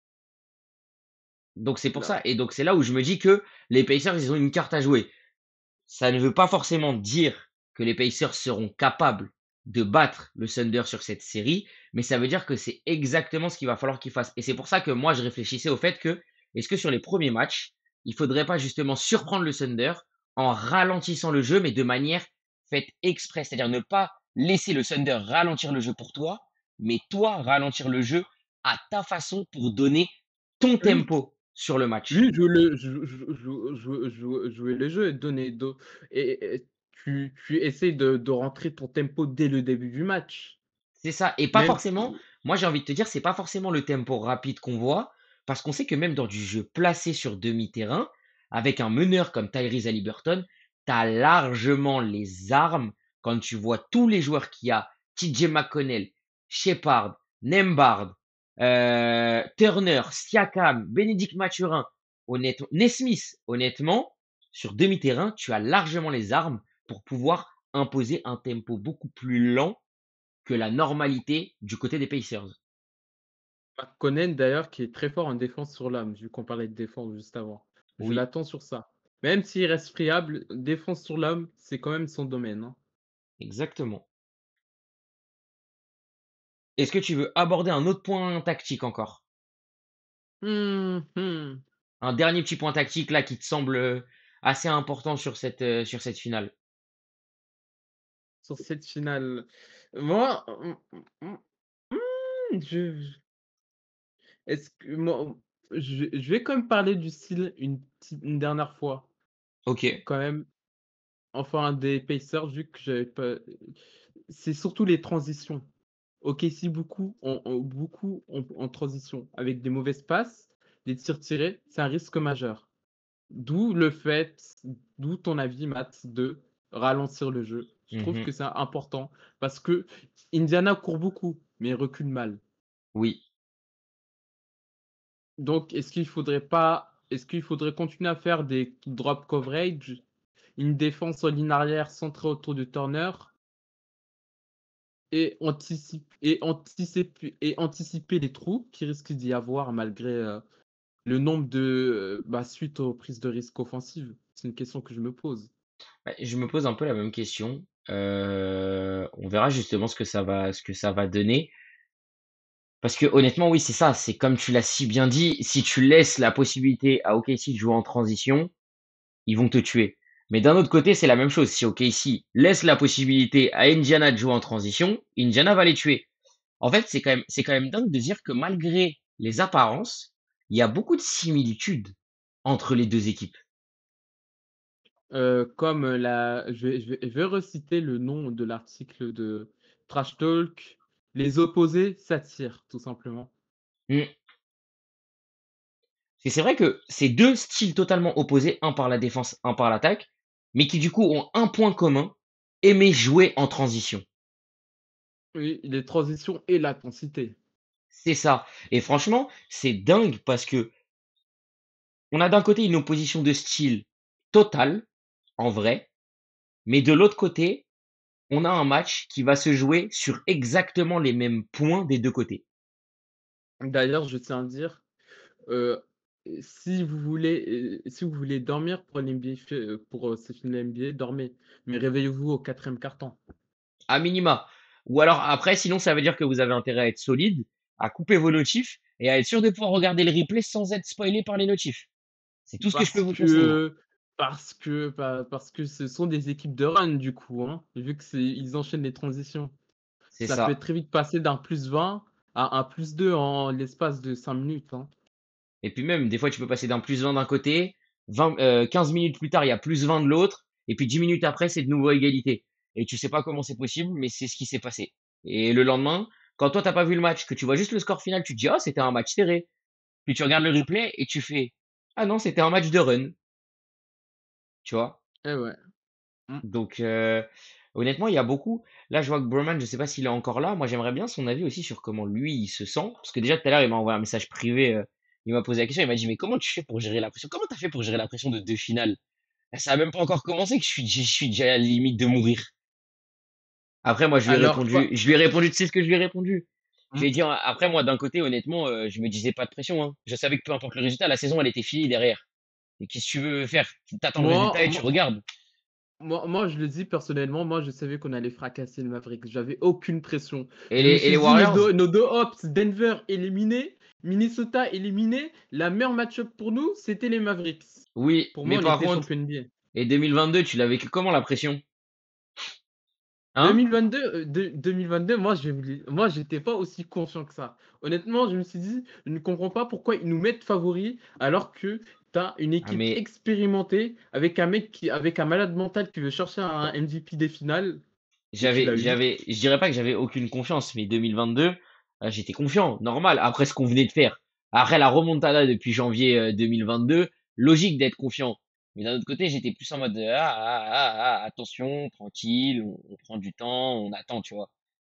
Donc c'est pour Là, ça. Et donc c'est là où je me dis que les Pacers, ils ont une carte à jouer. Ça ne veut pas forcément dire que les Pacers seront capables de battre le Thunder sur cette série, mais ça veut dire que c'est exactement ce qu'il va falloir qu'ils fassent. Et c'est pour ça que moi, je réfléchissais au fait que, est-ce que sur les premiers matchs, il faudrait pas justement surprendre le Thunder en ralentissant le jeu, mais de manière faite exprès, c'est-à-dire ne pas laisser le Thunder ralentir le jeu pour toi, mais toi ralentir le jeu à ta façon pour donner ton oui, tempo sur le match. oui, jouer le jeu et donner et tu essaies de rentrer ton tempo dès le début du match. C'est ça. Et pas Même forcément, si moi j'ai envie de te dire, c'est pas forcément le tempo rapide qu'on voit, parce qu'on sait que même dans du jeu placé sur demi-terrain, avec un meneur comme Tyrese Haliburton, tu as largement les armes quand tu vois tous les joueurs qu'il y a, TJ McConnell, Shepard, Nembhard, Turner, Siakam, Bénédicte Mathurin, honnêtement, Nesmith, honnêtement, sur demi-terrain, tu as largement les armes pour pouvoir imposer un tempo beaucoup plus lent que la normalité du côté des Pacers. McConnell d'ailleurs qui est très fort en défense sur l'âme, vu qu'on parlait de défense juste avant. Je Oui, l'attends sur ça. Même s'il reste friable, défense sur l'âme, c'est quand même son domaine, hein. exactement. Est-ce que tu veux aborder un autre point tactique encore? Mmh mh. Un dernier petit point tactique là qui te semble assez important sur cette finale? Sur cette finale, moi, je est-ce que moi, je vais quand même parler du style une dernière fois, Ok. quand même, enfin des Pacers vu que j'avais pas c'est surtout les transitions. OKC beaucoup en transition avec des mauvaises passes, des tirs tirés, c'est un risque majeur. D'où le fait d'où ton avis Matt de ralentir le jeu. Je trouve Mhm. que c'est important parce que Indiana court beaucoup, mais recule mal. Oui. Donc est-ce qu'il faudrait continuer à faire des drop coverage, une défense en ligne arrière centrée autour de Turner et anticiper les trous qui risquent d'y avoir malgré, le nombre suite aux prises de risques offensives? C'est une question que je me pose. Ouais, je me pose un peu la même question. On verra justement ce que ça va donner. Parce que honnêtement, oui, c'est ça. C'est comme tu l'as si bien dit, si tu laisses la possibilité à OKC de jouer en transition, ils vont te tuer. Mais d'un autre côté, c'est la même chose. Si OKC laisse la possibilité à Indiana de jouer en transition, Indiana va les tuer. En fait, c'est quand même dingue de dire que malgré les apparences, il y a beaucoup de similitudes entre les deux équipes. Comme, je vais reciter le nom de l'article de Trash Talk: «Les opposés s'attirent», tout simplement. Mm. Et c'est vrai que c'est deux styles totalement opposés, un par la défense, un par l'attaque, mais qui du coup ont un point commun, aimer jouer en transition. Oui, les transitions et l'intensité. C'est ça. Et franchement, c'est dingue parce que on a d'un côté une opposition de style totale, en vrai, mais de l'autre côté, on a un match qui va se jouer sur exactement les mêmes points des deux côtés. D'ailleurs, je tiens à dire, heu, si vous voulez dormir pour l'NBA pour, ces finales NBA, dormez, mais réveillez-vous au 4e quart-temps. À minima. Ou alors après, sinon, ça veut dire que vous avez intérêt à être solide, à couper vos notifs et à être sûr de pouvoir regarder le replay sans être spoilé par les notifs. C'est tout ce que je peux Parce vous conseiller, moi. que parce que ce sont des équipes de run du coup, hein, vu que ils enchaînent les transitions. C'est Ça peut ça. très vite passer d'un +20 à un +2 en l'espace de 5 minutes, hein. Et puis même, des fois, tu peux passer d'un plus 20 d'un côté, 15 minutes plus tard, il y a plus 20 de l'autre, et puis 10 minutes après, c'est de nouveau égalité. Et tu sais pas comment c'est possible, mais c'est ce qui s'est passé. Et le lendemain, quand toi, t'as pas vu le match, que tu vois juste le score final, tu te dis, oh, c'était un match serré. Puis tu regardes le replay et tu fais, ah non, c'était un match de run, tu vois. Eh ouais. Mm. Donc, honnêtement, il y a beaucoup. Là, je vois que Broman, je sais pas s'il est encore là. Moi, j'aimerais bien son avis aussi sur comment lui, il se sent. Parce que déjà, tout à l'heure, il m'a envoyé un message privé. Il m'a posé la question. Il m'a dit, mais comment tu fais pour gérer la pression? Comment t'as fait pour gérer la pression de deux finales? Là, ça a même pas encore commencé que je suis déjà à la limite de mourir. Après, moi, Alors, quoi? je lui ai répondu, tu sais ce que je lui ai répondu? Je Mm. lui ai dit, après, moi, d'un côté, honnêtement, je me disais pas de pression, hein. Je savais que peu importe le résultat, la saison, elle était finie derrière. Et qu'est-ce que tu veux faire? T'attends le Moi, résultat et tu moi, regardes. moi, je le dis personnellement, moi, je savais qu'on allait fracasser le Mavericks. J'avais aucune pression. Et Je me les suis dit, Warriors? nos deux hops, Denver éliminé, Minnesota éliminé, la meilleure match-up pour nous, c'était les Mavericks. Oui, Pour mais moi, on par était contre, champion NBA. et 2022, tu l'as vécu comment la pression? Hein? 2022, 2022, moi, j'étais pas aussi confiant que ça. Honnêtement, je me suis dit, je ne comprends pas pourquoi ils nous mettent favoris alors que tu as une Ah équipe mais expérimentée avec un mec avec un malade mental qui veut chercher un MVP des finales et qui l'a eu. je dirais pas que j'avais aucune confiance, mais 2022, j'étais confiant, normal, après ce qu'on venait de faire. Après la remontada depuis janvier 2022, logique d'être confiant. Mais d'un autre côté, j'étais plus en mode attention, tranquille, on prend du temps, on attend, tu vois.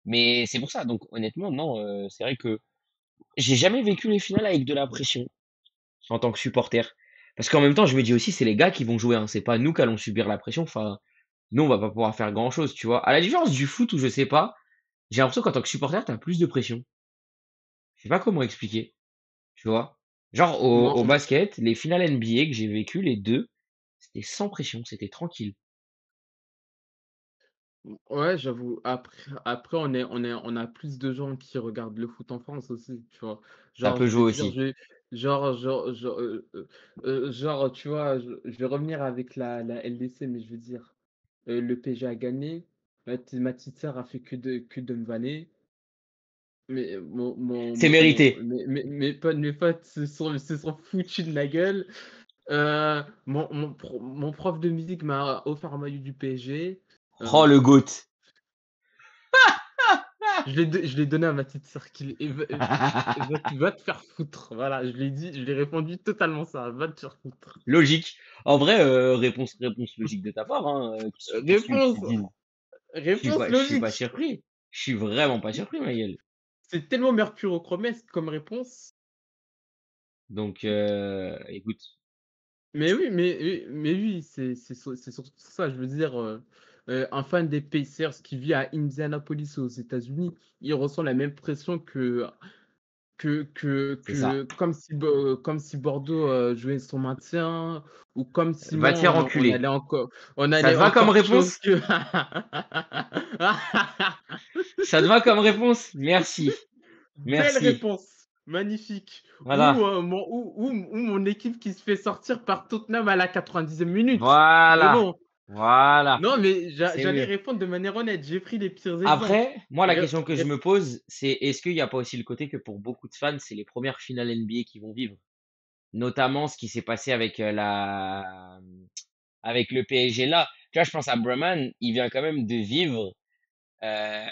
Mais c'est pour ça, donc honnêtement, non, c'est vrai que j'ai jamais vécu les finales avec de la pression en tant que supporter. Parce qu'en même temps, je me dis aussi, c'est les gars qui vont jouer, hein. C'est pas nous qui allons subir la pression. Enfin, nous, on va pas pouvoir faire grand chose, tu vois. À la différence du foot où je sais pas, j'ai l'impression qu'en tant que supporter, t'as plus de pression. Je sais pas comment expliquer, tu vois. Genre, Moi, au basket, les finales NBA que j'ai vécues, les deux, c'était sans pression, c'était tranquille. ouais, j'avoue. Après on a plus de gens qui regardent le foot en France aussi, tu vois. Ça Genre, peut je vais jouer dire, aussi. genre, tu vois, je vais revenir avec la LDC, mais je veux dire, le PSG a gagné. Ma petite sœur a fait que de me vanner. Mais C'est mérité. mes potes se sont foutus de ma gueule. Mon prof de musique m'a offert un maillot du PSG. Oh, le GOAT. Je l'ai donné à ma petite sœur va te faire foutre. Voilà, je l'ai dit, je l'ai répondu totalement ça. Va te faire foutre. Logique. En vrai, réponse logique de ta part, hein. Qu'est-ce que tu veux que je Réponse, te dise? réponse Je suis pas logique. surpris. Je suis vraiment pas surpris, ma gueule. C'est tellement mercurochromesque comme réponse. Donc, écoute, Mais oui, mais oui, c'est surtout ça. Je veux dire, un fan des Pacers qui vit à Indianapolis aux États-Unis, il ressent la même pression c'est ça. comme si Bordeaux jouait son maintien, ou comme si Va te faire enculer. on Ça allait te va comme encore chose réponse? que. Ça te va comme réponse? Merci. Belle Merci. réponse, magnifique. Voilà. Ou mon équipe qui se fait sortir par Tottenham à la 90e minute. Mais Voilà. bon, Voilà. non, mais C'est j'allais mieux. répondre de manière honnête. J'ai pris les pires exemples. Après, moi, la Re- question que je me reste- pose, c'est est-ce qu'il n'y a pas aussi le côté que pour beaucoup de fans, c'est les premières finales NBA qu'ils vont vivre? Notamment ce qui s'est passé avec avec le PSG là. Tu vois, je pense à Breman, il vient quand même de vivre euh,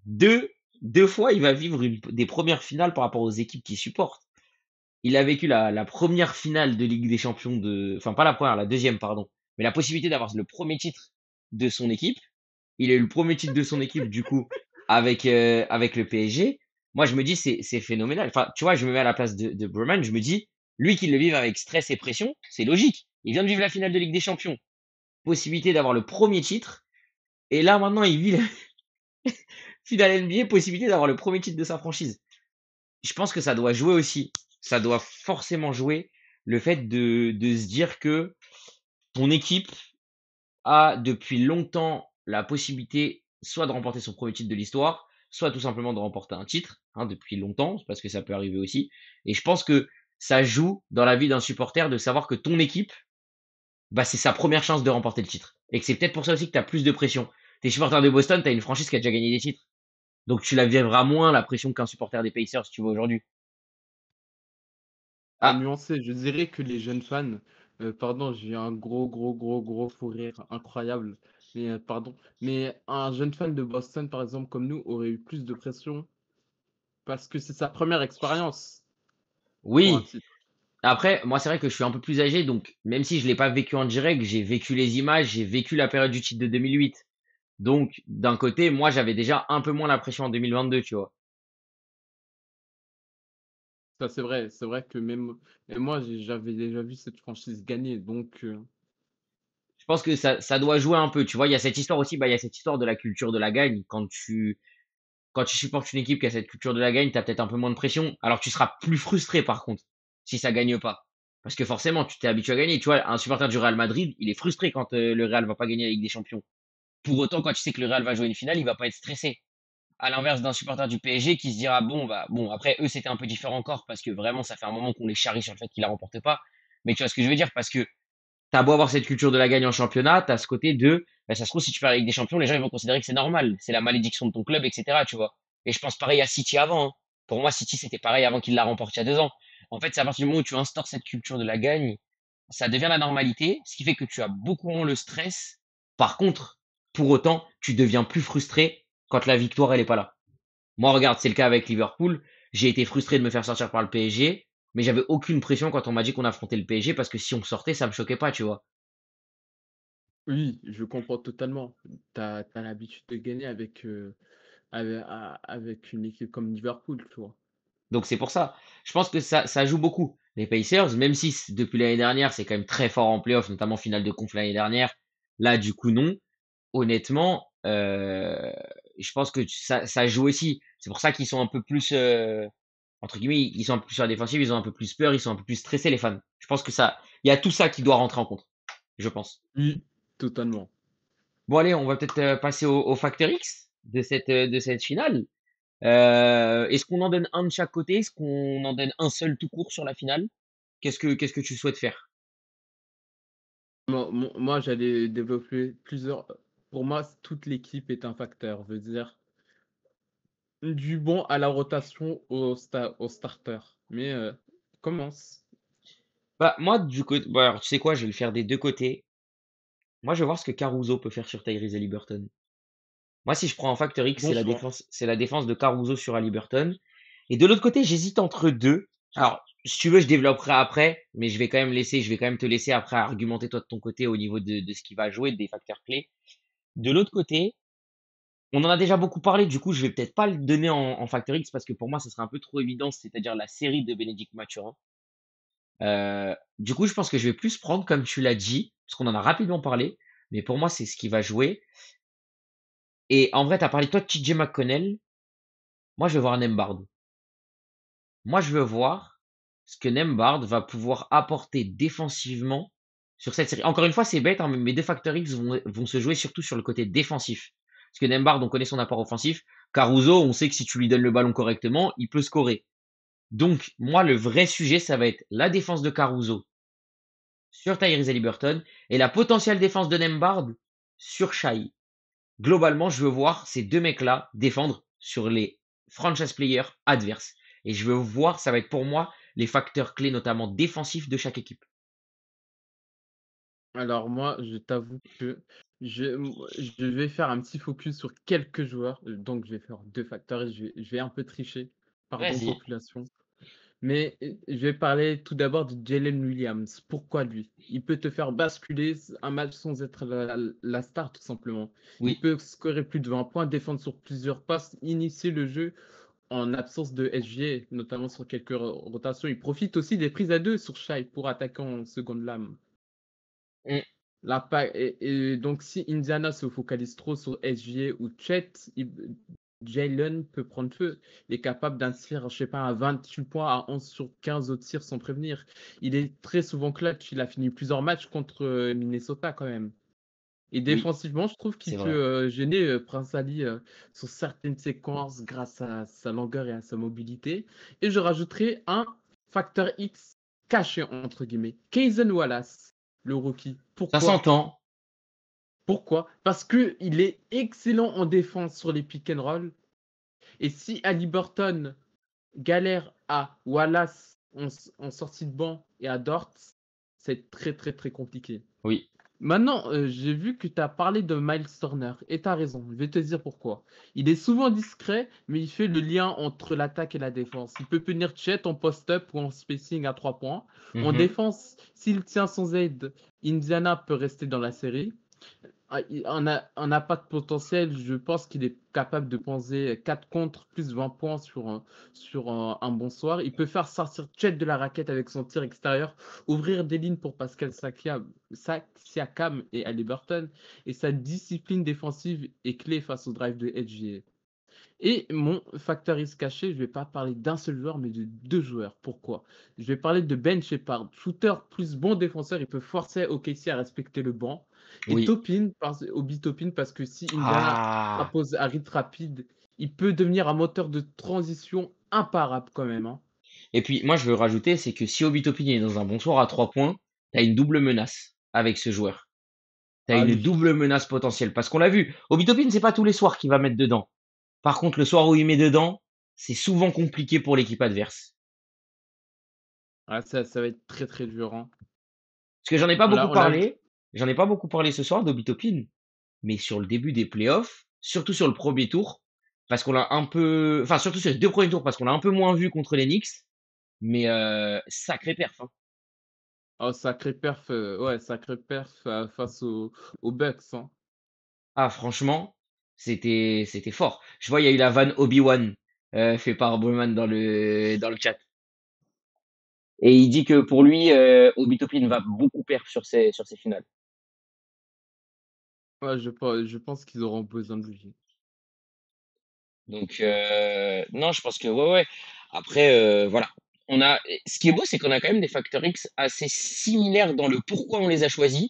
deux, deux fois, il va vivre des premières finales par rapport aux équipes qu'il supporte. Il a vécu la première finale de Ligue des Champions enfin pas la première, la deuxième, pardon, mais la possibilité d'avoir le premier titre de son équipe. Il a eu le premier titre de son équipe, du coup, avec le PSG. Moi, je me dis, c'est phénoménal. Enfin, tu vois, je me mets à la place de Breman, je me dis, lui qui le vive avec stress et pression, c'est logique. Il vient de vivre la finale de Ligue des Champions. Possibilité d'avoir le premier titre. Et là, maintenant, il vit la finale NBA, possibilité d'avoir le premier titre de sa franchise. Je pense que ça doit jouer aussi. Ça doit forcément jouer le fait de se dire que ton équipe a depuis longtemps la possibilité soit de remporter son premier titre de l'histoire, soit tout simplement de remporter un titre, hein, depuis longtemps, parce que ça peut arriver aussi. Et je pense que ça joue dans la vie d'un supporter de savoir que ton équipe, bah, c'est sa première chance de remporter le titre. Et que c'est peut-être pour ça aussi que tu as plus de pression. T'es supporter de Boston, tu as une franchise qui a déjà gagné des titres. Donc tu la vivras moins la pression qu'un supporter des Pacers, si tu vois, aujourd'hui. à Ah, nuancer. Je dirais que les jeunes fans, pardon, j'ai un gros fou rire incroyable. Mais pardon, mais un jeune fan de Boston, par exemple, comme nous, aurait eu plus de pression parce que c'est sa première expérience pour un oui. titre. Après, moi, c'est vrai que je suis un peu plus âgé, donc même si je l'ai pas vécu en direct, j'ai vécu les images, j'ai vécu la période du titre de 2008. Donc, d'un côté, moi, j'avais déjà un peu moins la pression en 2022, tu vois. Ça, c'est vrai que même et moi, j'avais déjà vu cette franchise gagner, donc Je pense que ça doit jouer un peu, tu vois. Il y a cette histoire aussi, bah, il y a cette histoire de la culture de la gagne. Quand tu supportes une équipe qui a cette culture de la gagne, t'as peut-être un peu moins de pression. Alors, tu seras plus frustré, par contre, si ça gagne pas. Parce que forcément, tu t'es habitué à gagner. Tu vois, un supporter du Real Madrid, il est frustré quand le Real va pas gagner la Ligue des Champions. Pour autant, quand tu sais que le Real va jouer une finale, il va pas être stressé. À l'inverse d'un supporter du PSG qui se dira bon bah bon après eux c'était un peu différent encore parce que vraiment ça fait un moment qu'on les charrie sur le fait qu'ils la remportent pas. Mais tu vois ce que je veux dire parce que t'as beau avoir cette culture de la gagne en championnat, t'as ce côté de bah, ça se trouve si tu perds la Ligue des Champions, les gens ils vont considérer que c'est normal, c'est la malédiction de ton club, etc. Tu vois. Et je pense pareil à City avant. Hein. Pour moi City c'était pareil avant qu'il la remporte il y a 2 ans. En fait c'est à partir du moment où tu instaures cette culture de la gagne, ça devient la normalité, ce qui fait que tu as beaucoup moins le stress. Par contre, pour autant, tu deviens plus frustré quand la victoire elle est pas là. Moi, regarde, c'est le cas avec Liverpool. J'ai été frustré de me faire sortir par le PSG, mais j'avais aucune pression quand on m'a dit qu'on affrontait le PSG parce que si on sortait, ça me choquait pas, tu vois. oui, je comprends totalement. Tu as l'habitude de gagner avec une équipe comme Liverpool, tu vois? Donc c'est pour ça. Je pense que ça joue beaucoup. Les Pacers, même si depuis l'année dernière, c'est quand même très fort en playoff, notamment finale de conf l'année dernière. Là, du coup, non. Honnêtement, je pense que ça joue aussi. C'est pour ça qu'ils sont un peu plus, entre guillemets, ils sont un peu plus sur la défensive, ils ont un peu plus peur, ils sont un peu plus stressés, les fans. Je pense que il y a tout ça qui doit rentrer en compte, je pense. Oui, totalement. Bon, allez, on va peut-être passer au facteur X de cette finale. Est-ce qu'on en donne un de chaque côté? Est-ce qu'on en donne un seul tout court sur la finale? Qu'est-ce que tu souhaites faire? Moi, j'allais développer plusieurs pour moi, toute l'équipe est un facteur. Veut dire du bon à la rotation au starter. Mais commence. Bah, moi, du côté, bon, alors, tu sais quoi, je vais le faire des deux côtés. Moi, je vais voir ce que Caruso peut faire sur Tyrese Haliburton. Moi, si je prends un facteur X, Bon choix. c'est la défense de Caruso sur Haliburton. Et de l'autre côté, j'hésite entre deux. Alors, si tu veux, je développerai après, mais je vais quand même te laisser après argumenter toi de ton côté au niveau de ce qui va jouer, des facteurs clés. De l'autre côté, on en a déjà beaucoup parlé, du coup, je vais peut-être pas le donner en facteur X parce que pour moi, ça serait un peu trop évident, c'est-à-dire la série de Bénédicte Mathurin. Du coup, je pense que je vais plus prendre, comme tu l'as dit, parce qu'on en a rapidement parlé, mais pour moi, c'est ce qui va jouer. Et en vrai, tu as parlé toi de TJ McConnell. Moi, je vais voir Nembhard. Moi, je veux voir ce que Nembhard va pouvoir apporter défensivement sur cette série. Encore une fois, c'est bête, hein, mais mes deux facteurs X vont se jouer surtout sur le côté défensif. Parce que Nembhard, on connaît son apport offensif. Caruso, on sait que si tu lui donnes le ballon correctement, il peut scorer. Donc, moi, le vrai sujet, ça va être la défense de Caruso sur Tyrese Haliburton et la potentielle défense de Nembhard sur Shai. Globalement, je veux voir ces deux mecs-là défendre sur les franchise players adverses. Et je veux voir, ça va être pour moi les facteurs clés, notamment défensifs de chaque équipe. Alors moi, je t'avoue que je vais faire un petit focus sur quelques joueurs. Donc je vais faire 2 facteurs et je vais un peu tricher. Pardon, Vas-y. population. Mais je vais parler tout d'abord de Jalen Williams. Pourquoi lui? Il peut te faire basculer un match sans être la star, tout simplement. Il Oui, peut scorer plus de 20 points, défendre sur plusieurs passes, initier le jeu en absence de SG, notamment sur quelques rotations. Il profite aussi des prises à deux sur Shai pour attaquer en seconde lame. mm, Et donc, si Indiana se focalise trop sur SGA ou Chet, Jalen peut prendre feu. Il est capable d'inscrire, je sais pas, un 28 points à 11 sur 15 au tir sans prévenir. Il est très souvent clutch. Il a fini plusieurs matchs contre Minnesota quand même. Et oui, défensivement, je trouve qu'il c'est peut vrai. gêner Prince Ali sur certaines séquences grâce à sa longueur et à sa mobilité. Et je rajouterai un facteur X caché, entre guillemets. Kaysen Wallace, le rookie. Ça Pourquoi? s'entend. Pourquoi? Parce qu'il est excellent en défense sur les pick and roll. Et si Haliburton galère à Wallace en sortie de banc et à Dort, c'est très très très compliqué. Oui. Maintenant, j'ai vu que tu as parlé de Miles Turner, et tu as raison, je vais te dire pourquoi. Il est souvent discret, mais il fait le lien entre l'attaque et la défense. Il peut punir Chet en post-up ou en spacing à 3 points. En Mhm. défense, s'il tient son aide, Indiana peut rester dans la série. En impact potentiel, je pense qu'il est capable de poser 4 contre plus 20 points sur un bon soir. Il peut faire sortir Chet de la raquette avec son tir extérieur, ouvrir des lignes pour Pascal Siakam et Haliburton, et sa discipline défensive est clé face au drive de SGA. Et mon facteur risque caché, je ne vais pas parler d'un seul joueur, mais de deux joueurs. Pourquoi? Je vais parler de Ben Shepard, shooter plus bon défenseur. Il peut forcer OKC à respecter le banc. Et Oui. Obi Toppin, parce que si Indiana Ah. impose un rythme rapide, il peut devenir un moteur de transition imparable quand même, hein. Et puis, moi, je veux rajouter, c'est que si Obi Toppin est dans un bon soir à 3 points, t'as une double menace avec ce joueur. T'as Ah une oui. double menace potentielle. Parce qu'on l'a vu, Obi Toppin, c'est pas tous les soirs qu'il va mettre dedans. Par contre, le soir où il met dedans, c'est souvent compliqué pour l'équipe adverse. Ah, ça va être très très dur, hein. Parce que j'en ai pas beaucoup On l'a vu. parlé. J'en ai pas beaucoup parlé ce soir d'Obi Toppin. Mais sur le début des playoffs, surtout sur le premier tour, parce qu'on l'a un peu, enfin, surtout sur les deux premiers tours, parce qu'on l'a un peu moins vu contre les Knicks. Mais sacré perf, hein. Oh, sacré perf face aux Bucks, hein. Ah, franchement, c'était fort. Je vois, il y a eu la vanne Obi-Wan fait par Bowman dans le chat. Et il dit que pour lui, Obi Toppin va beaucoup perf sur ses finales. Ouais, je pense qu'ils auront besoin de lui. Donc non, je pense que ouais, ouais. Après, voilà. Ce qui est beau, c'est qu'on a quand même des facteurs X assez similaires dans le pourquoi on les a choisis,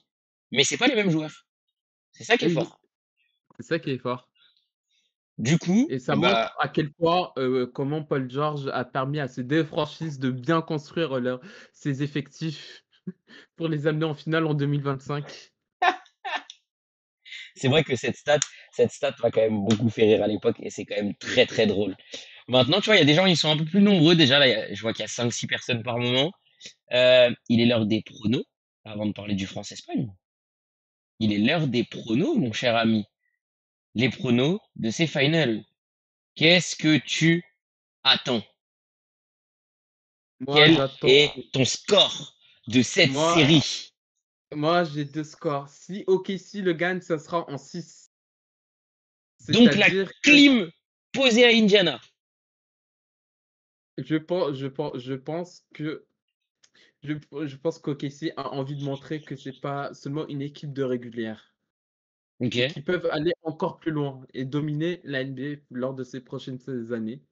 mais c'est pas les mêmes joueurs. C'est ça qui est Et oui, fort. c'est ça qui est fort. Du coup, Et ça eh montre bah, à quel point comment Paul George a permis à ces deux franchises de bien construire ses effectifs pour les amener en finale en 2025. c'est vrai que cette stat m'a quand même beaucoup fait rire à l'époque et c'est quand même très très drôle. Maintenant, tu vois, il y a des gens, ils sont un peu plus nombreux déjà. Là, je vois qu'il y a 5-6 personnes par moment. Il est l'heure des pronos, avant de parler du France-Espagne. Il est l'heure des pronos, mon cher ami. Les pronos de ces finals. Qu'est-ce que tu attends? Moi, Quel j'attends. est ton score de cette Moi, série? moi, j'ai deux scores. Si OKC le gagne, ça sera en 6. Donc la C'est-à-dire que clim posée à Indiana. je, je pense qu'OKC a envie de montrer que c'est pas seulement une équipe de régulière Ok. et qu'ils peuvent aller encore plus loin et dominer la NBA lors de ces prochaines années.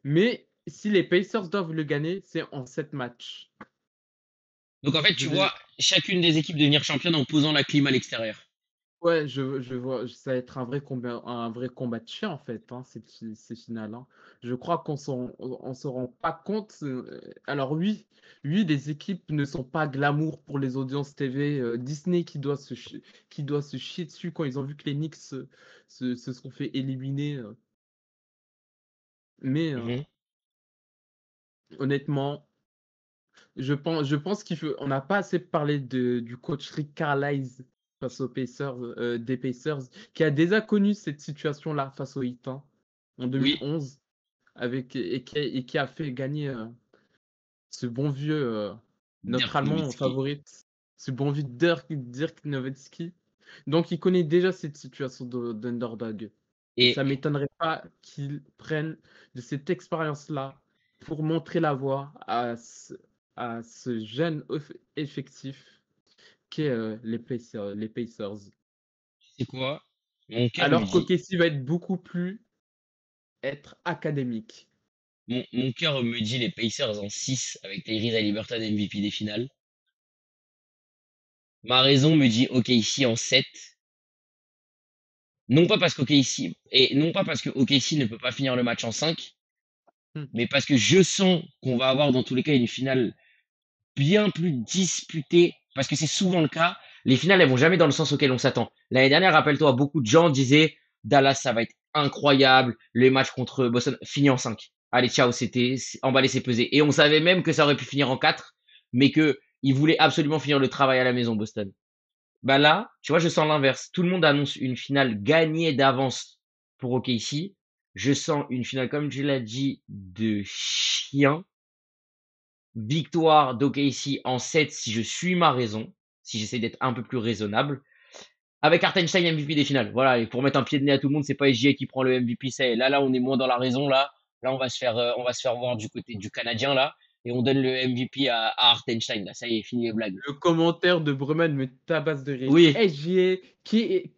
Mais si les Pacers doivent le gagner, c'est en 7 matchs. Donc en fait, Je tu vais, vois chacune des équipes devenir championne en posant la clim à l'extérieur. ouais, je vois, ça va être un vrai combat de chien en fait, hein, ces finales, hein. Je crois on se rend pas compte. Alors oui, oui, les équipes ne sont pas glamour pour les audiences TV. Disney qui doit se chier dessus quand ils ont vu que les Knicks se sont fait éliminer. Mais Mhm. honnêtement, je pense on n'a pas assez parlé du coach Rick Carlisle face aux Pacers, des Pacers, qui a déjà connu cette situation-là face aux Heat, hein, en Oui, 2011, et qui a fait gagner ce bon vieux, notre Dirk Allemand Nowitzki. favorite, ce bon vieux Dirk Nowitzki. Donc il connaît déjà cette situation d'underdog. Et Et ça m'étonnerait pas qu'il prenne de cette expérience-là pour montrer la voie à ce jeune effectif qu'est les Pacers. c'est quoi? Mon cœur me Alors dit, qu'OKC va être beaucoup plus être académique. mon cœur me dit les Pacers en 6 avec Tyrese Haliburton MVP des finales. Ma raison me dit OKC en 7. Non pas parce que OKC ne peut pas finir le match en 5, Hmm. mais parce que je sens qu'on va avoir dans tous les cas une finale bien plus disputée, parce que c'est souvent le cas. Les finales, elles vont jamais dans le sens auquel on s'attend. L'année dernière, rappelle-toi, beaucoup de gens disaient Dallas, ça va être incroyable, les matchs contre Boston finit en 5. allez, ciao, emballé, c'est pesé. Et on savait même que ça aurait pu finir en 4, mais que ils voulaient absolument finir le travail à la maison, Boston. Bah là, tu vois, je sens l'inverse. Tout le monde annonce une finale gagnée d'avance pour OKC. Je sens une finale, comme tu l'as dit, de chien. Victoire d'OKC en 7 si je suis ma raison, si j'essaie d'être un peu plus raisonnable. Avec Hartenstein MVP des finales. Voilà, et pour mettre un pied de nez à tout le monde, c'est pas SGA qui prend le MVP, c'est là, on est moins dans la raison là. Là, on va se faire voir du côté du Canadien là, et on donne le MVP à Hartenstein. Là, ça y est, fini les blagues. Le commentaire de Bremen me tabasse de rire. Oui, SGA,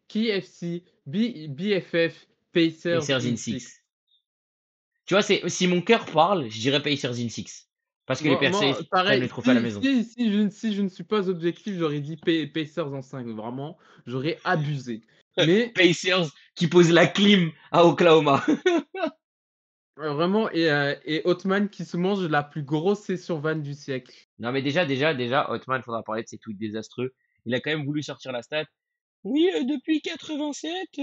KFC, BFF, Pacers Pacers in in six. 6. Tu vois, si mon cœur parle, je dirais Pacers in 6. Parce que les Pacers prennent le Pareil, trophée à la maison. si je ne suis pas objectif, j'aurais dit Pacers en 5. Vraiment, j'aurais abusé. Mais Pacers qui pose la clim à Oklahoma. vraiment, et Hotman qui se mange la plus grosse session van du siècle. Non, mais déjà, Hotman, faudra parler de ses tweets désastreux. Il a quand même voulu sortir la stat. Oui, depuis 87,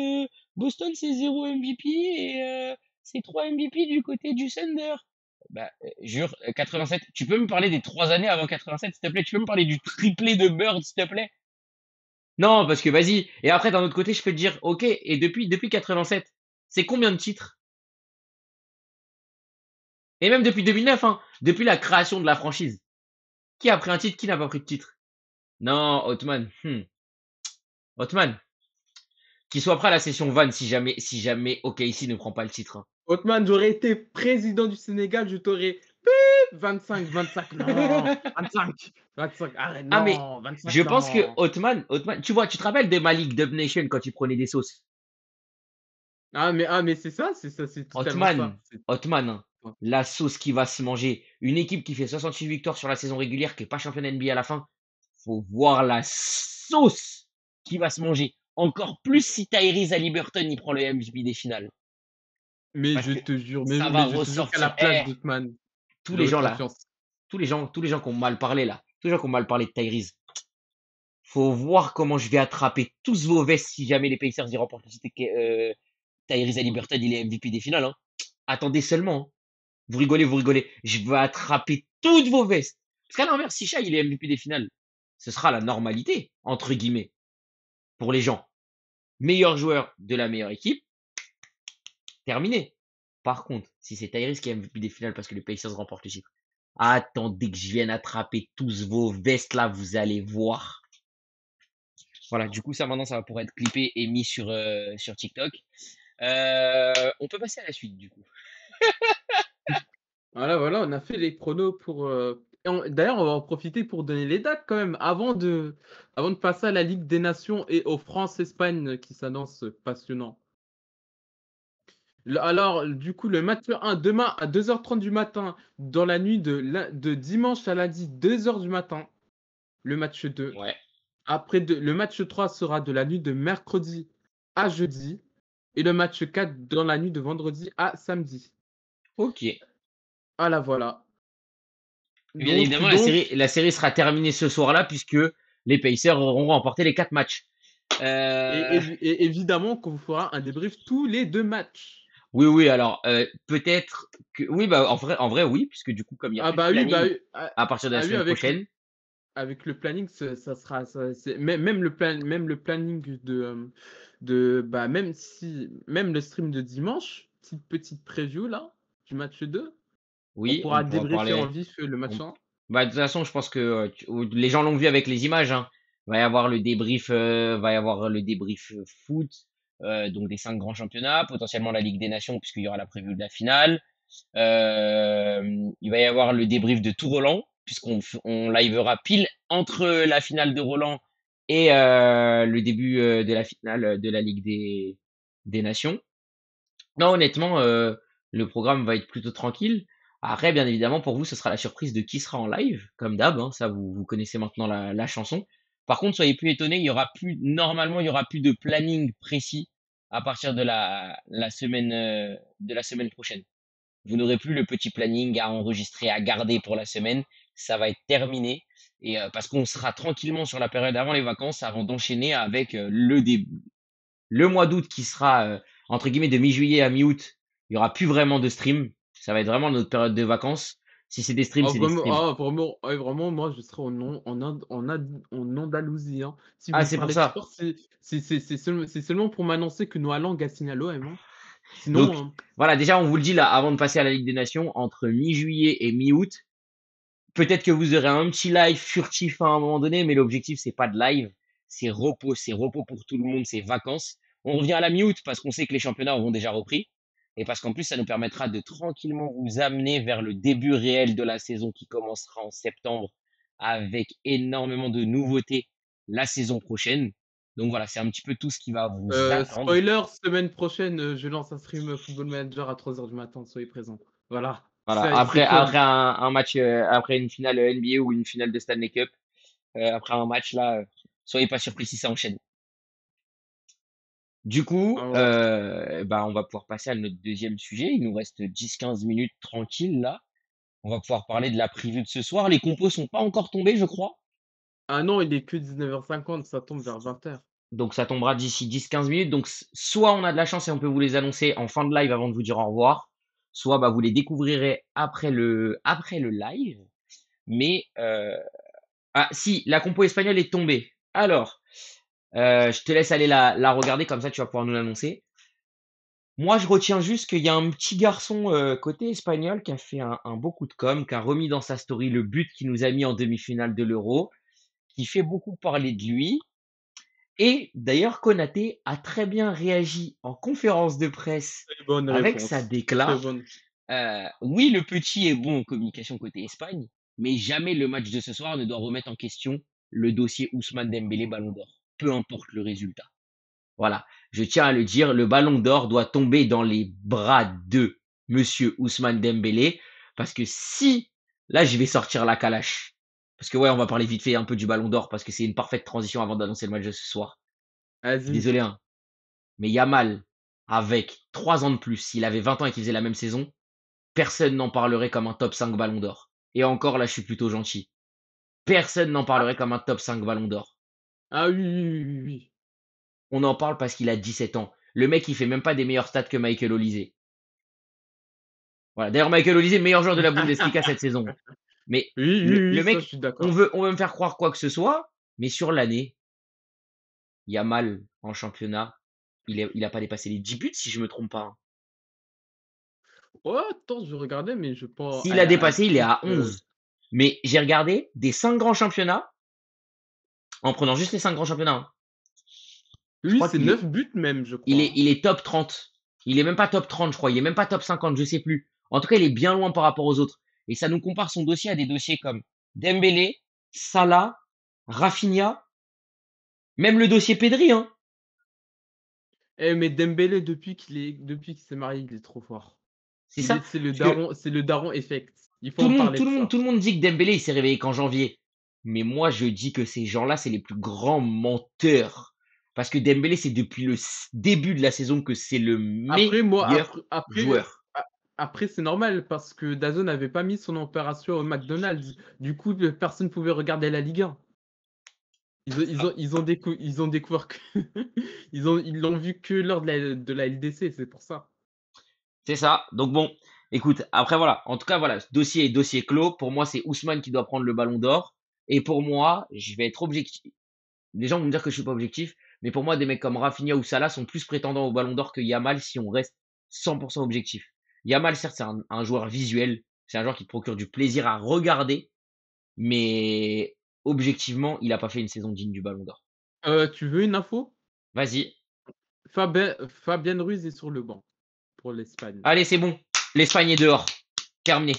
Boston c'est 0 MVP et c'est 3 MVP du côté du Thunder. Bah, jure, 87. Tu peux me parler des 3 années avant 87, s'il te plaît? Tu peux me parler du triplé de Bird, s'il te plaît? Non, parce que vas-y. Et après, d'un autre côté, je peux te dire, ok, et depuis 87, c'est combien de titres? Et même depuis 2009, hein, depuis la création de la franchise. Qui a pris un titre, qui n'a pas pris de titre? Non, Hotman. Hotman. Qu'il soit prêt à la session Van si jamais OKC ne prend pas le titre, hein. Hotman, j'aurais été président du Sénégal, je t'aurais 25, 25, non, 25, 25, arrête, Ah, mais non, 25, je pense que non. Hotman, tu vois, tu te rappelles de ma Ligue Dub Nation quand tu prenais des sauces? Mais c'est ça, c'est totalement ça. Hotman, Hotman, hein, la sauce qui va se manger. Une équipe qui fait 68 victoires sur la saison régulière, qui est pas championne NBA à la fin. Faut voir la sauce qui va se manger. Encore plus si Tyrese Haliburton il prend le MVP des finales. Mais Parce je que te jure, ça va mais je te jure qu'à la ressortir. place d'Hotman, Tous les j'aurais gens là, confiance. tous les gens qui ont mal parlé là, tous les gens qui ont mal parlé de Tyrese. Faut voir comment je vais attraper tous vos vestes si jamais les Pacers y remportent le titre et que Tyrese Haliburton il est MVP des finales, hein. Attendez seulement, hein. Vous rigolez, vous rigolez. Je vais attraper toutes vos vestes. Parce qu'à l'inverse, si Shai il est MVP des finales, ce sera la normalité, entre guillemets, pour les gens. Meilleur joueur de la meilleure équipe, terminé. Par contre, si c'est Tyrese qui est MVP des finales parce que les Pacers remportent le titre, attendez que je vienne attraper tous vos vestes là, vous allez voir. Voilà, du coup, ça maintenant, ça va pouvoir être clippé et mis sur TikTok. On peut passer à la suite, du coup. Voilà, on a fait les pronos pour. D'ailleurs, on va en profiter pour donner les dates quand même, avant de passer à la Ligue des Nations et au France-Espagne qui s'annonce passionnant. Alors, du coup, le match 1, demain à 2h30 du matin, dans la nuit de dimanche à lundi, 2h du matin, le match 2. Ouais. Après, le match 3 sera de la nuit de mercredi à jeudi. Et le match 4 dans la nuit de vendredi à samedi. Ok. Voilà. Bien Donc, évidemment, la série sera terminée ce soir-là puisque les Pacers auront remporté les 4 matchs. et évidemment qu'on vous fera un débrief tous les 2 matchs. Oui, alors peut-être que oui, bah en vrai, oui, puisque du coup, comme il y a plus de planning Oui. à partir de la semaine prochaine. Avec le planning, ça sera même le planning même le stream de dimanche, petite preview là du match 2, on Oui, on pourra pourra débriefer en parler. vif le match 1. Bah, de toute façon, je pense que les gens l'ont vu avec les images, hein. Va y avoir le débrief, foot, donc des 5 grands championnats, potentiellement la Ligue des Nations, puisqu'il y aura la preview de la finale. Il va y avoir le débrief de tout Roland, puisqu'on livera pile entre la finale de Roland et le début de la finale de la Ligue des Nations. Non, honnêtement, le programme va être plutôt tranquille. Après, bien évidemment, pour vous, ce sera la surprise de qui sera en live, comme d'hab, hein, ça vous connaissez maintenant la chanson. Par contre, soyez plus étonnés, normalement, il y aura plus de planning précis à partir de la semaine prochaine. Vous n'aurez plus le petit planning à enregistrer, à garder pour la semaine. Ça va être terminé. Et parce qu'on sera tranquillement sur la période avant les vacances, avant d'enchaîner avec le mois d'août qui sera entre guillemets de mi-juillet à mi-août. Il y aura plus vraiment de stream. Ça va être vraiment notre période de vacances. Si c'est des streams, c'est des streams. Vraiment, ouais, vraiment, moi, je serais en Andalousie, hein. Si vous Ah, me c'est pour parlez de ça. sport, c'est seulement pour m'annoncer que Noah Lang a signé à l'OM, hein. Donc, Sinon, voilà, déjà, on vous le dit là, avant de passer à la Ligue des Nations, entre mi-juillet et mi-août, peut-être que vous aurez un petit live furtif à un moment donné, mais l'objectif, c'est pas de live, c'est repos pour tout le monde, c'est vacances. On revient à la mi-août parce qu'on sait que les championnats auront déjà repris et parce qu'en plus, ça nous permettra de tranquillement vous amener vers le début réel de la saison qui commencera en septembre avec énormément de nouveautés la saison prochaine. Donc voilà, c'est un petit peu tout ce qui va vous attendre. spoiler, semaine prochaine, je lance un stream Football Manager à 3 heures du matin, soyez présents. Voilà, Voilà, c'est après comme. un match, après une finale NBA ou une finale de Stanley Cup, après un match là, soyez pas surpris si ça enchaîne. Du coup, Alors, bah, on va pouvoir passer à notre deuxième sujet. Il nous reste 10-15 minutes tranquilles là. On va pouvoir parler de la preview de ce soir. Les compos sont pas encore tombés, je crois. ah non, il est que 19h50, ça tombe vers 20h. Donc ça tombera d'ici 10-15 minutes. Donc soit on a de la chance et on peut vous les annoncer en fin de live avant de vous dire au revoir, soit bah, vous les découvrirez après le live. Mais ah si, la compo espagnole est tombée. Alors, je te laisse aller la regarder, comme ça tu vas pouvoir nous l'annoncer. Moi, je retiens juste qu'il y a un petit garçon côté espagnol qui a fait un beau coup de com', qui a remis dans sa story le but qui nous a mis en demi-finale de l'Euro, qui fait beaucoup parler de lui. Et d'ailleurs, Konaté a très bien réagi en conférence de presse Très bonne avec sa réponse. Très décla. bonne. Oui, le petit est bon en communication côté Espagne, mais jamais le match de ce soir ne doit remettre en question le dossier Ousmane Dembélé Ballon d'Or, peu importe le résultat. Voilà, je tiens à le dire, le Ballon d'Or doit tomber dans les bras de Monsieur Ousmane Dembélé, parce que si, là, je vais sortir la calache, parce que ouais, on va parler vite fait un peu du Ballon d'Or, parce que c'est une parfaite transition avant d'annoncer le match de ce soir. Je suis Vas-y. désolé, hein, mais Yamal, avec 3 ans de plus, s'il avait 20 ans et qu'il faisait la même saison, personne n'en parlerait comme un top 5 Ballon d'Or. Et encore, là, je suis plutôt gentil. Personne n'en Ah, parlerait comme un top 5 Ballon d'Or. ah oui, oui, oui, oui, oui. On en parle parce qu'il a 17 ans. Le mec, il fait même pas des meilleurs stats que Michael Olise. Voilà. D'ailleurs, Michael Olise, meilleur joueur de la Bundesliga cette saison. Mais Oui, oui, oui, le ça, je mec, suis d'accord. on veut me faire croire quoi que ce soit, mais sur l'année, Yamal en championnat, il a pas dépassé les 10 buts si je me trompe pas, hein. Ouais, attends, je regardais, mais je pas S'il a à dépassé, il est 10. à 11. Mais j'ai regardé des 5 grands championnats, en prenant juste les 5 grands championnats, hein. Je Oui, crois c'est qu'il est, 9 buts même, je crois, hein. il est top 30. Il est même pas top 30, je crois. Il est même pas top 50, je sais plus. En tout cas, il est bien loin par rapport aux autres. Et ça nous compare son dossier à des dossiers comme Dembélé, Salah, Rafinha, même le dossier Pedri, hein. Eh, mais Dembélé, depuis qu'il s'est marié, il est trop fort. C'est ça. Parce que C'est le daron effect. Il faut en parler de ça. tout le monde dit que Dembélé, il s'est réveillé qu'en janvier. Mais moi, je dis que ces gens-là, c'est les plus grands menteurs. Parce que Dembélé, c'est depuis le début de la saison que c'est le Après, moi, meilleur joueur. après, c'est normal parce que DAZN n'avait pas mis son opération au McDonald's. Du coup, personne ne pouvait regarder la Ligue 1. Ils ont découvert que ils l'ont vu que lors de la LDC, c'est pour ça. C'est ça. Donc bon, écoute, après voilà. En tout cas, voilà, ce dossier clos. Pour moi, c'est Ousmane qui doit prendre le ballon d'or. Et pour moi, je vais être objectif. Les gens vont me dire que je suis pas objectif, mais pour moi, des mecs comme Rafinha ou Salah sont plus prétendants au ballon d'or que Yamal si on reste 100% objectif. Yamal, certes, c'est un joueur visuel. C'est un joueur qui procure du plaisir à regarder, mais objectivement, il a pas fait une saison digne du ballon d'or. Tu veux une info? Vas-y. Fabien Ruiz est sur le banc pour l'Espagne. Allez, c'est bon. L'Espagne est dehors. Terminé.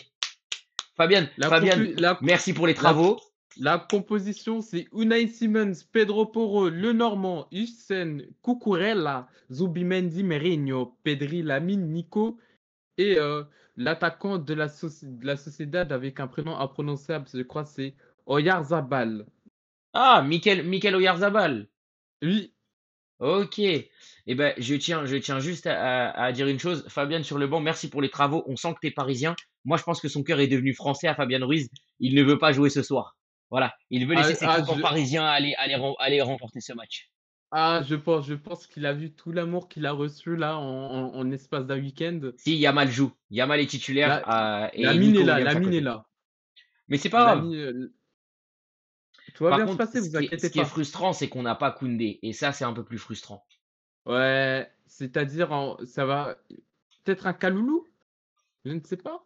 La, Fabienne, compu- la, merci pour les la, travaux. la composition, c'est Unai Simons, Pedro Porro, Lenormand, Hussein, Cucurella, Zubimendi, Mourinho, Pedri, Lamine, Nico et l'attaquant de la Sociedad avec un prénom imprononçable, je crois, c'est Oyarzabal. Ah, Mikel Oyarzabal. Oui, Ok. Eh ben, je tiens juste à dire une chose. Fabienne sur le banc, merci pour les travaux. On sent que t'es parisien. Moi, je pense que son cœur est devenu français à Fabien Ruiz. Il ne veut pas jouer ce soir. Voilà. Il veut laisser ah, ses ah, copains je, parisiens aller remporter ce match. Ah, je pense qu'il a vu tout l'amour qu'il a reçu là en espace d'un week-end. Si Yamal joue, Yamal est titulaire La, la et mine est Nico là, Williams la à mine est côté. là. Mais c'est pas La grave. mine, tout va Par bien se contre, passer, vous ce inquiétez qui est pas. frustrant, c'est qu'on n'a pas Koundé. Et ça, c'est un peu plus frustrant. Ouais, c'est-à-dire, ça va. Peut-être un Kaloulou? Je ne sais pas.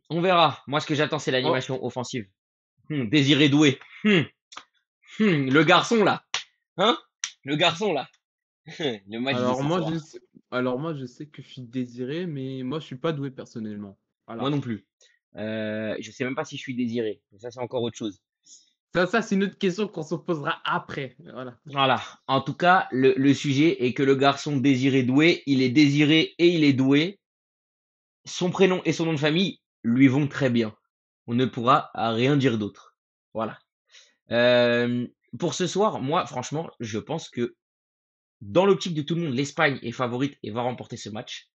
On verra. Moi, ce que j'attends, c'est Oh, l'animation offensive. Désiré Doué. Le garçon là. Hein? Le garçon là. Le match de alors ce moi, je soir. sais, alors moi, je sais que je suis désiré, mais moi, je suis pas doué personnellement. Moi Voilà. non plus. Je sais même pas si je suis désiré. Ça, c'est encore autre chose. Ça, c'est une autre question qu'on se posera après. Voilà. Voilà. En tout cas, le sujet est que le garçon Désiré Doué, il est désiré et il est doué. Son prénom et son nom de famille lui vont très bien. On ne pourra rien dire d'autre. Voilà. Euh, pour ce soir, moi, franchement, je pense que dans l'optique de tout le monde, l'Espagne est favorite et va remporter ce match.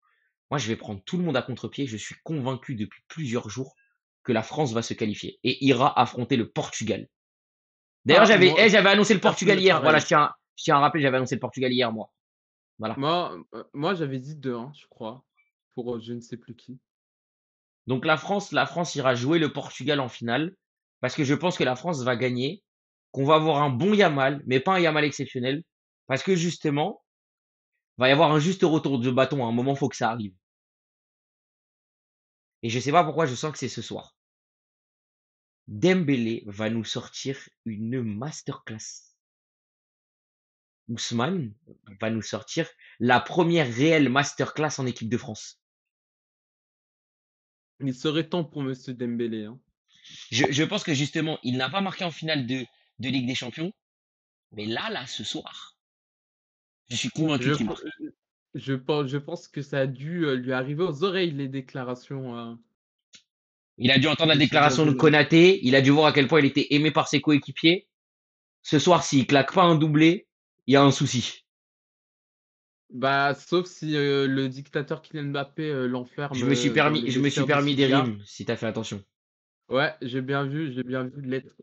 Moi, je vais prendre tout le monde à contre-pied. Je suis convaincu depuis plusieurs jours que la France va se qualifier et ira affronter le Portugal. D'ailleurs, Ah, moi, j'avais annoncé le Portugal personnel, hier. Voilà, pareil. je tiens à rappeler, j'avais annoncé le Portugal hier, moi. Voilà. Moi, j'avais dit 2-1, je crois, pour je ne sais plus qui. Donc la France ira jouer le Portugal en finale parce que je pense que la France va gagner, qu'on va avoir un bon Yamal, mais pas un Yamal exceptionnel, parce que justement, va y avoir un juste retour de bâton. À un moment, faut que ça arrive. Et je sais pas pourquoi, je sens que c'est ce soir. Dembélé va nous sortir une masterclass. Ousmane va nous sortir la première réelle masterclass en équipe de France. Il serait temps pour Monsieur Dembélé, hein. Je pense que justement, il n'a pas marqué en finale de Ligue des Champions, mais là, ce soir, je suis convaincu Je, qu'il pe- marque. je pense que ça a dû lui arriver aux oreilles, les déclarations Il a dû entendre la de ce déclaration de joyeux homme. Konaté, il a dû voir à quel point il était aimé par ses coéquipiers. Ce soir, s'il claque pas un doublé, il y a un souci. Bah, sauf si le dictateur Kylian Mbappé l'enferme dans les Je me suis vestiaires de permis des Stuttgart. rimes, si t'as fait attention. Ouais, j'ai bien vu l'être.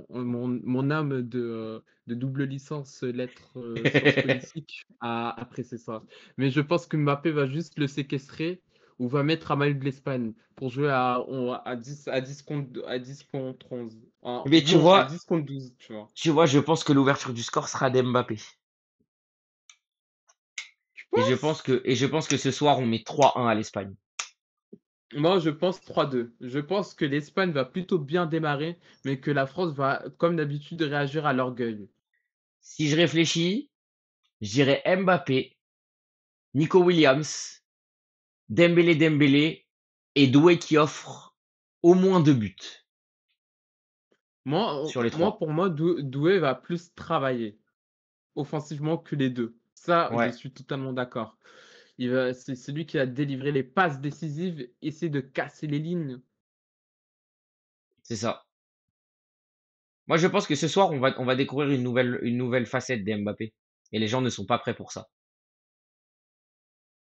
Mon âme de double licence lettres sciences politiques a apprécié ça. Mais je pense que Mbappé va juste le séquestrer ou va mettre à mal de l'Espagne pour jouer à 10 contre 11. Mais Bon, à 10 contre 12, tu vois. je pense que l'ouverture du score sera d'Mbappé. Tu penses? Et je pense que ce soir, on met 3-1 à l'Espagne. Moi, je pense 3-2. Je pense que l'Espagne va plutôt bien démarrer, mais que la France va, comme d'habitude, réagir à l'orgueil. Si je réfléchis, je dirais Mbappé, Nico Williams, Dembélé et Doué qui offre au moins 2 buts sur les trois. Pour moi, Doué va plus travailler offensivement que les deux. Ça, je Ouais, suis totalement d'accord. C'est celui qui a délivré les passes décisives, essayer de casser les lignes. c'est ça. Moi, je pense que ce soir, on va découvrir une nouvelle facette d'Mbappé. Et les gens ne sont pas prêts pour ça.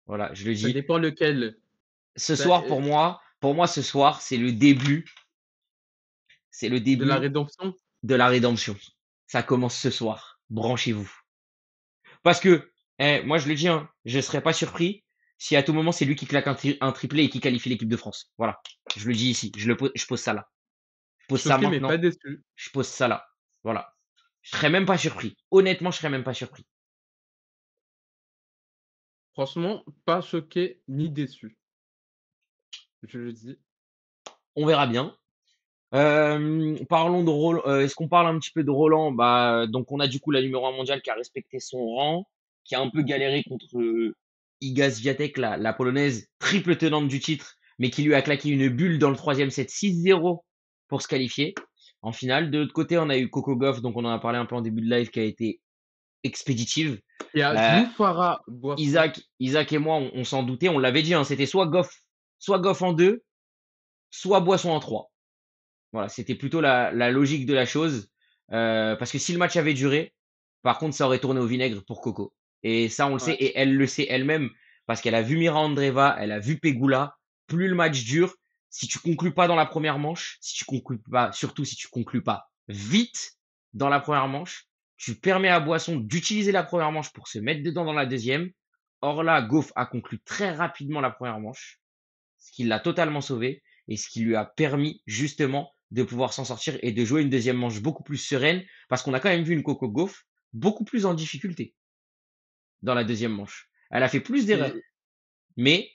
Voilà, je le Ça dis. dépend lequel. Ce Ça, soir, pour moi, ce soir, c'est le de la début rédemption. de la rédemption. Ça commence ce soir. Branchez-vous. Parce que, moi, je le dis, hein, je serais pas surpris si à tout moment c'est lui qui claque un triplé et qui qualifie l'équipe de France. Voilà. Je le dis ici. Je pose ça là. Je pose ça Choqué, mais pas maintenant. déçu. Je pose ça là. Voilà. Je serais même pas surpris. Honnêtement, je serais même pas surpris. Franchement, pas choqué ni déçu. Je le dis. On verra bien. Parlons de Roland. Est-ce qu'on parle un petit peu de Roland? Bah, donc on a du coup la numéro 1 mondiale qui a respecté son rang, qui a un peu galéré contre Iga Swiatek, la polonaise, triple tenante du titre, mais qui lui a claqué une bulle dans le troisième set 6-0 pour se qualifier en finale. De l'autre côté, on a eu Coco Gauff, donc on en a parlé un peu en début de live, qui a été expéditive. Il y a Euh, Zoufara Boisson. Isaac et moi, on s'en doutait, on l'avait dit, hein, c'était soit Goff en 2, soit Boisson en 3. Voilà, c'était plutôt la logique de la chose. Parce que si le match avait duré, par contre, ça aurait tourné au vinaigre pour Coco. Et ça, on le sait, Ouais. et elle le sait elle-même, parce qu'elle a vu Mira Andreeva, elle a vu Pegula. Plus le match dure, si tu conclus pas dans la première manche, si tu conclus pas, surtout si tu conclus pas vite dans la première manche, Tu permets à Boisson d'utiliser la première manche pour se mettre dedans dans la deuxième. Or là, Goff a conclu très rapidement la première manche, ce qui l'a totalement sauvé et ce qui lui a permis justement de pouvoir s'en sortir et de jouer une deuxième manche beaucoup plus sereine parce qu'on a quand même vu une Coco Gauff beaucoup plus en difficulté dans la deuxième manche. Elle a fait plus d'erreurs, Et mais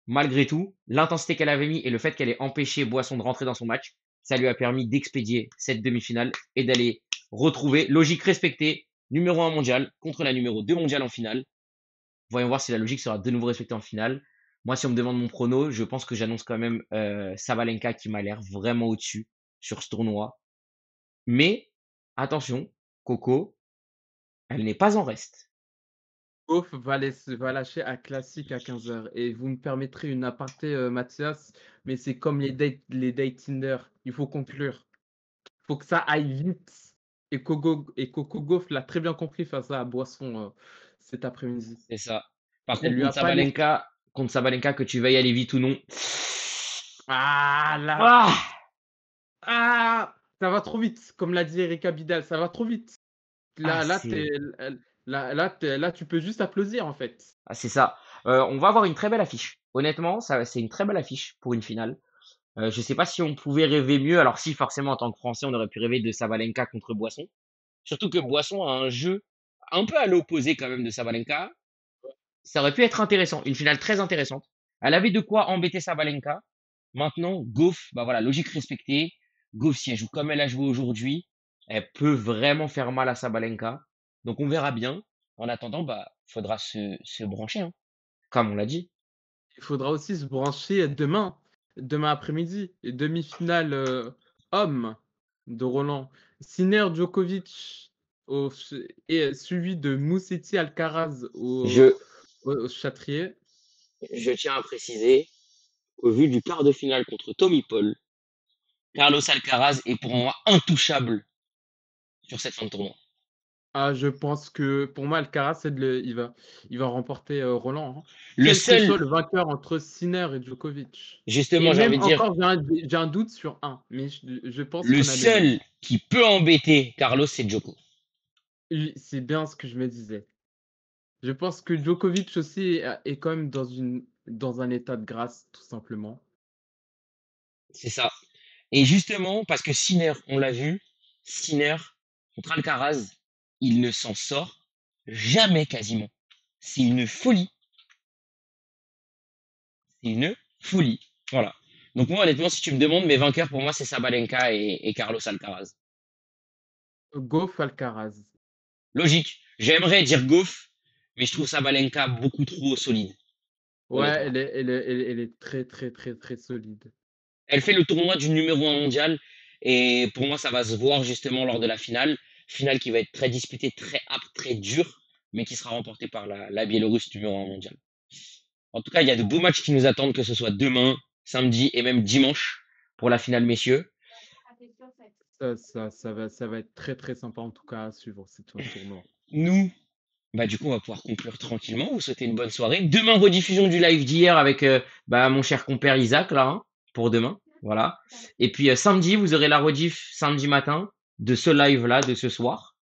malgré tout, l'intensité qu'elle avait mis et le fait qu'elle ait empêché Boisson de rentrer dans son match, ça lui a permis d'expédier cette demi-finale et d'aller retrouver, logique respectée, numéro 1 mondial contre la numéro 2 mondiale en finale. Voyons voir si la logique sera de nouveau respectée en finale. Moi, si on me demande mon prono, je pense que j'annonce quand même Sabalenka qui m'a l'air vraiment au-dessus sur ce tournoi. Mais attention, Coco, elle n'est pas en reste. Goff va lâcher un classique à 15h. Et vous me permettrez une aparté, Mathias, mais c'est comme les dates Tinder. Il faut conclure. Il faut que ça aille vite. Et Coco Gauff l'a très bien compris face à Boisson cet après-midi. C'est ça. Par Elle contre, lui a pas laissé. Contre Sabalenka, que tu veuilles aller vite ou non. Ah là, Ah, ah, ça va trop vite, comme l'a dit Erika Bidal, ça va trop vite. ah Là, là, c'est t'es, là, tu peux juste applaudir en fait. c'est ça. On va avoir une très belle affiche. Honnêtement, ça, c'est une très belle affiche pour une finale. Je sais pas si on pouvait rêver mieux. Alors si, forcément, en tant que Français, on aurait pu rêver de Sabalenka contre Boisson. Surtout que Boisson a un jeu un peu à l'opposé quand même de Sabalenka. Ça aurait pu être intéressant, une finale très intéressante. Elle avait de quoi embêter Sabalenka. Maintenant, Gauff, bah voilà, logique respectée. Gauff, si elle joue comme elle a joué aujourd'hui, elle peut vraiment faire mal à Sabalenka. Donc on verra bien. En attendant, bah, faudra se brancher, hein, comme on l'a dit. Il faudra aussi se brancher demain après-midi, et demi-finale homme de Roland. Sinner Djokovic et suivi de Moussetti Alcaraz Je, au Châtrier. je tiens à préciser qu'au vu du quart de finale contre Tommy Paul, Carlos Alcaraz est pour moi intouchable sur cette fin de tournoi. Ah, je pense que pour moi, Alcaraz, il va remporter Roland, hein. Le Quel que soit seul, le vainqueur entre Sinner et Djokovic. Et justement, j'ai même envie de dire, encore, j'ai un doute sur un, mais je pense le qu'on a les mêmes. seul qui peut embêter Carlos, c'est Djoko. Oui, c'est bien ce que je me disais. Je pense que Djokovic aussi est quand même dans un état de grâce, tout simplement. C'est ça. Et justement, parce que Sinner, on l'a vu, Sinner contre Alcaraz, il ne s'en sort jamais quasiment. C'est une folie. C'est une folie. Voilà. Donc moi, honnêtement, si tu me demandes, mes vainqueurs pour moi, c'est Sabalenka et Carlos Alcaraz. Goff Alcaraz. Logique. J'aimerais dire Goff, mais je trouve Sabalenka beaucoup trop solide, Ouais, honnêtement. elle est très, très, très, très solide. Elle fait le tournoi du numéro 1 mondial et pour moi, ça va se voir justement lors de la finale. Finale qui va être très disputée, très âpre, très dure, mais qui sera remportée par la Biélorusse numéro 1 mondial. En tout cas, il y a de beaux matchs qui nous attendent, que ce soit demain, samedi et même dimanche pour la finale, messieurs. Ça va être très, très sympa en tout cas à suivre ce tournoi. Nous, bah du coup, on va pouvoir conclure tranquillement. Vous souhaitez une bonne soirée. Demain, rediffusion du live d'hier avec bah, mon cher compère Isaac, là, hein, pour demain. Voilà. Et puis samedi, vous aurez la rediff samedi matin de ce live-là, de ce soir.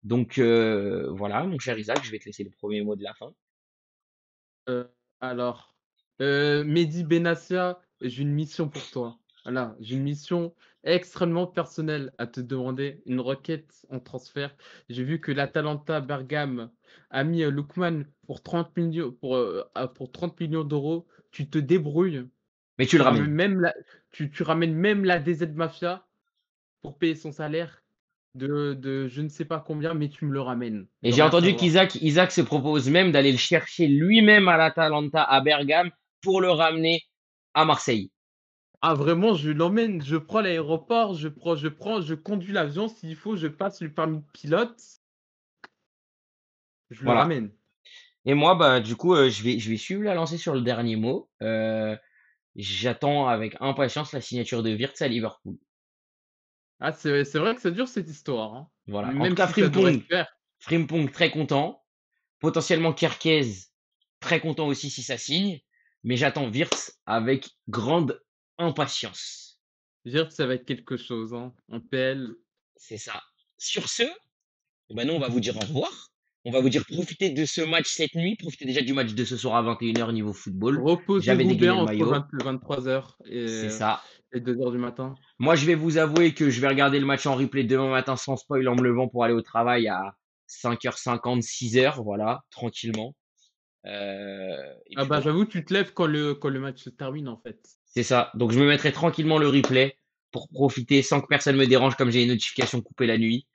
Donc voilà, mon cher Isaac, je vais te laisser le premier mot de la fin. Euh, alors, Mehdi Benassia, j'ai une mission pour toi. Voilà, j'ai une mission extrêmement personnelle à te demander, une requête en transfert. J'ai vu que l'Atalanta Bergame a mis Lookman pour 30 millions, pour 30 millions d'euros. Tu te débrouilles. Mais tu Tu le ramènes ramènes. même tu ramènes même la DZ Mafia pour payer son salaire de je ne sais pas combien, mais tu me le ramènes. Et De j'ai rien entendu savoir. qu'Isaac se propose même d'aller le chercher lui-même à l'Atalanta, à Bergame, pour le ramener à Marseille. Ah vraiment, je l'emmène, je prends l'aéroport, je conduis l'avion, s'il faut, je passe le permis de pilote, je le Voilà. ramène. Et moi, bah, du coup, je vais suivre la lancée sur le dernier mot. J'attends avec impatience la signature de Wirtz à Liverpool. Ah, c'est vrai que ça dure cette histoire, hein. Voilà. En tout Même cas, si ça devrait se faire. Frimpong très content. Potentiellement Kerkez très content aussi si ça signe. Mais j'attends Wirtz avec grande impatience. Je veux dire que ça va être quelque chose, hein. En PL. C'est ça. Sur ce, Ben nous, on va vous dire au revoir. On va vous dire profitez de ce match cette nuit. Profitez déjà du match de ce soir à 21h niveau football. J'avais Reposez-vous bien dégainé le entre maillot. 23h C'est ça. et 2h du matin. Moi, je vais vous avouer que je vais regarder le match en replay demain matin sans spoil en me levant pour aller au travail à 5h50, 6h, voilà, tranquillement. Et Ah puis bah voilà. j'avoue, tu te lèves quand le match se termine en fait. C'est ça. Donc je me mettrai tranquillement le replay pour profiter sans que personne me dérange comme j'ai les notifications coupées la nuit.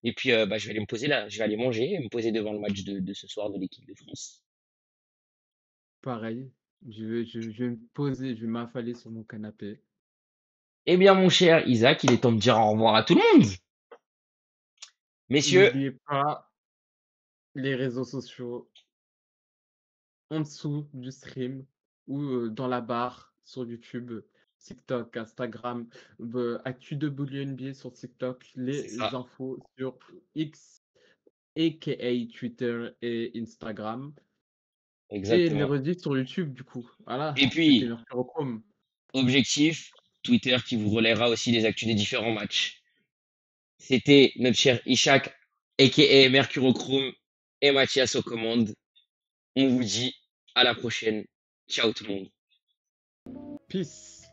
Et puis bah, je vais aller me poser là, je vais aller manger et me poser devant le match de ce soir de l'équipe de France. Pareil, je vais me poser, je vais m'affaler sur mon canapé. Eh bien mon cher Isaac, il est temps de dire au revoir à tout le monde. Messieurs, N'oubliez pas les réseaux sociaux en dessous du stream ou dans la barre sur YouTube, TikTok, Instagram, Actu de Bully NBA sur TikTok, c'est les ça, infos sur X, aka Twitter et Instagram, et les exactement. redites sur YouTube du coup. Voilà, Et c'était puis, Mercurochrome. objectif, Twitter qui vous relaiera aussi les actus des différents matchs. C'était notre cher Ishak, aka Mercurochrome et Mathias aux commandes. On vous dit à la prochaine. Ciao tout le monde. Peace.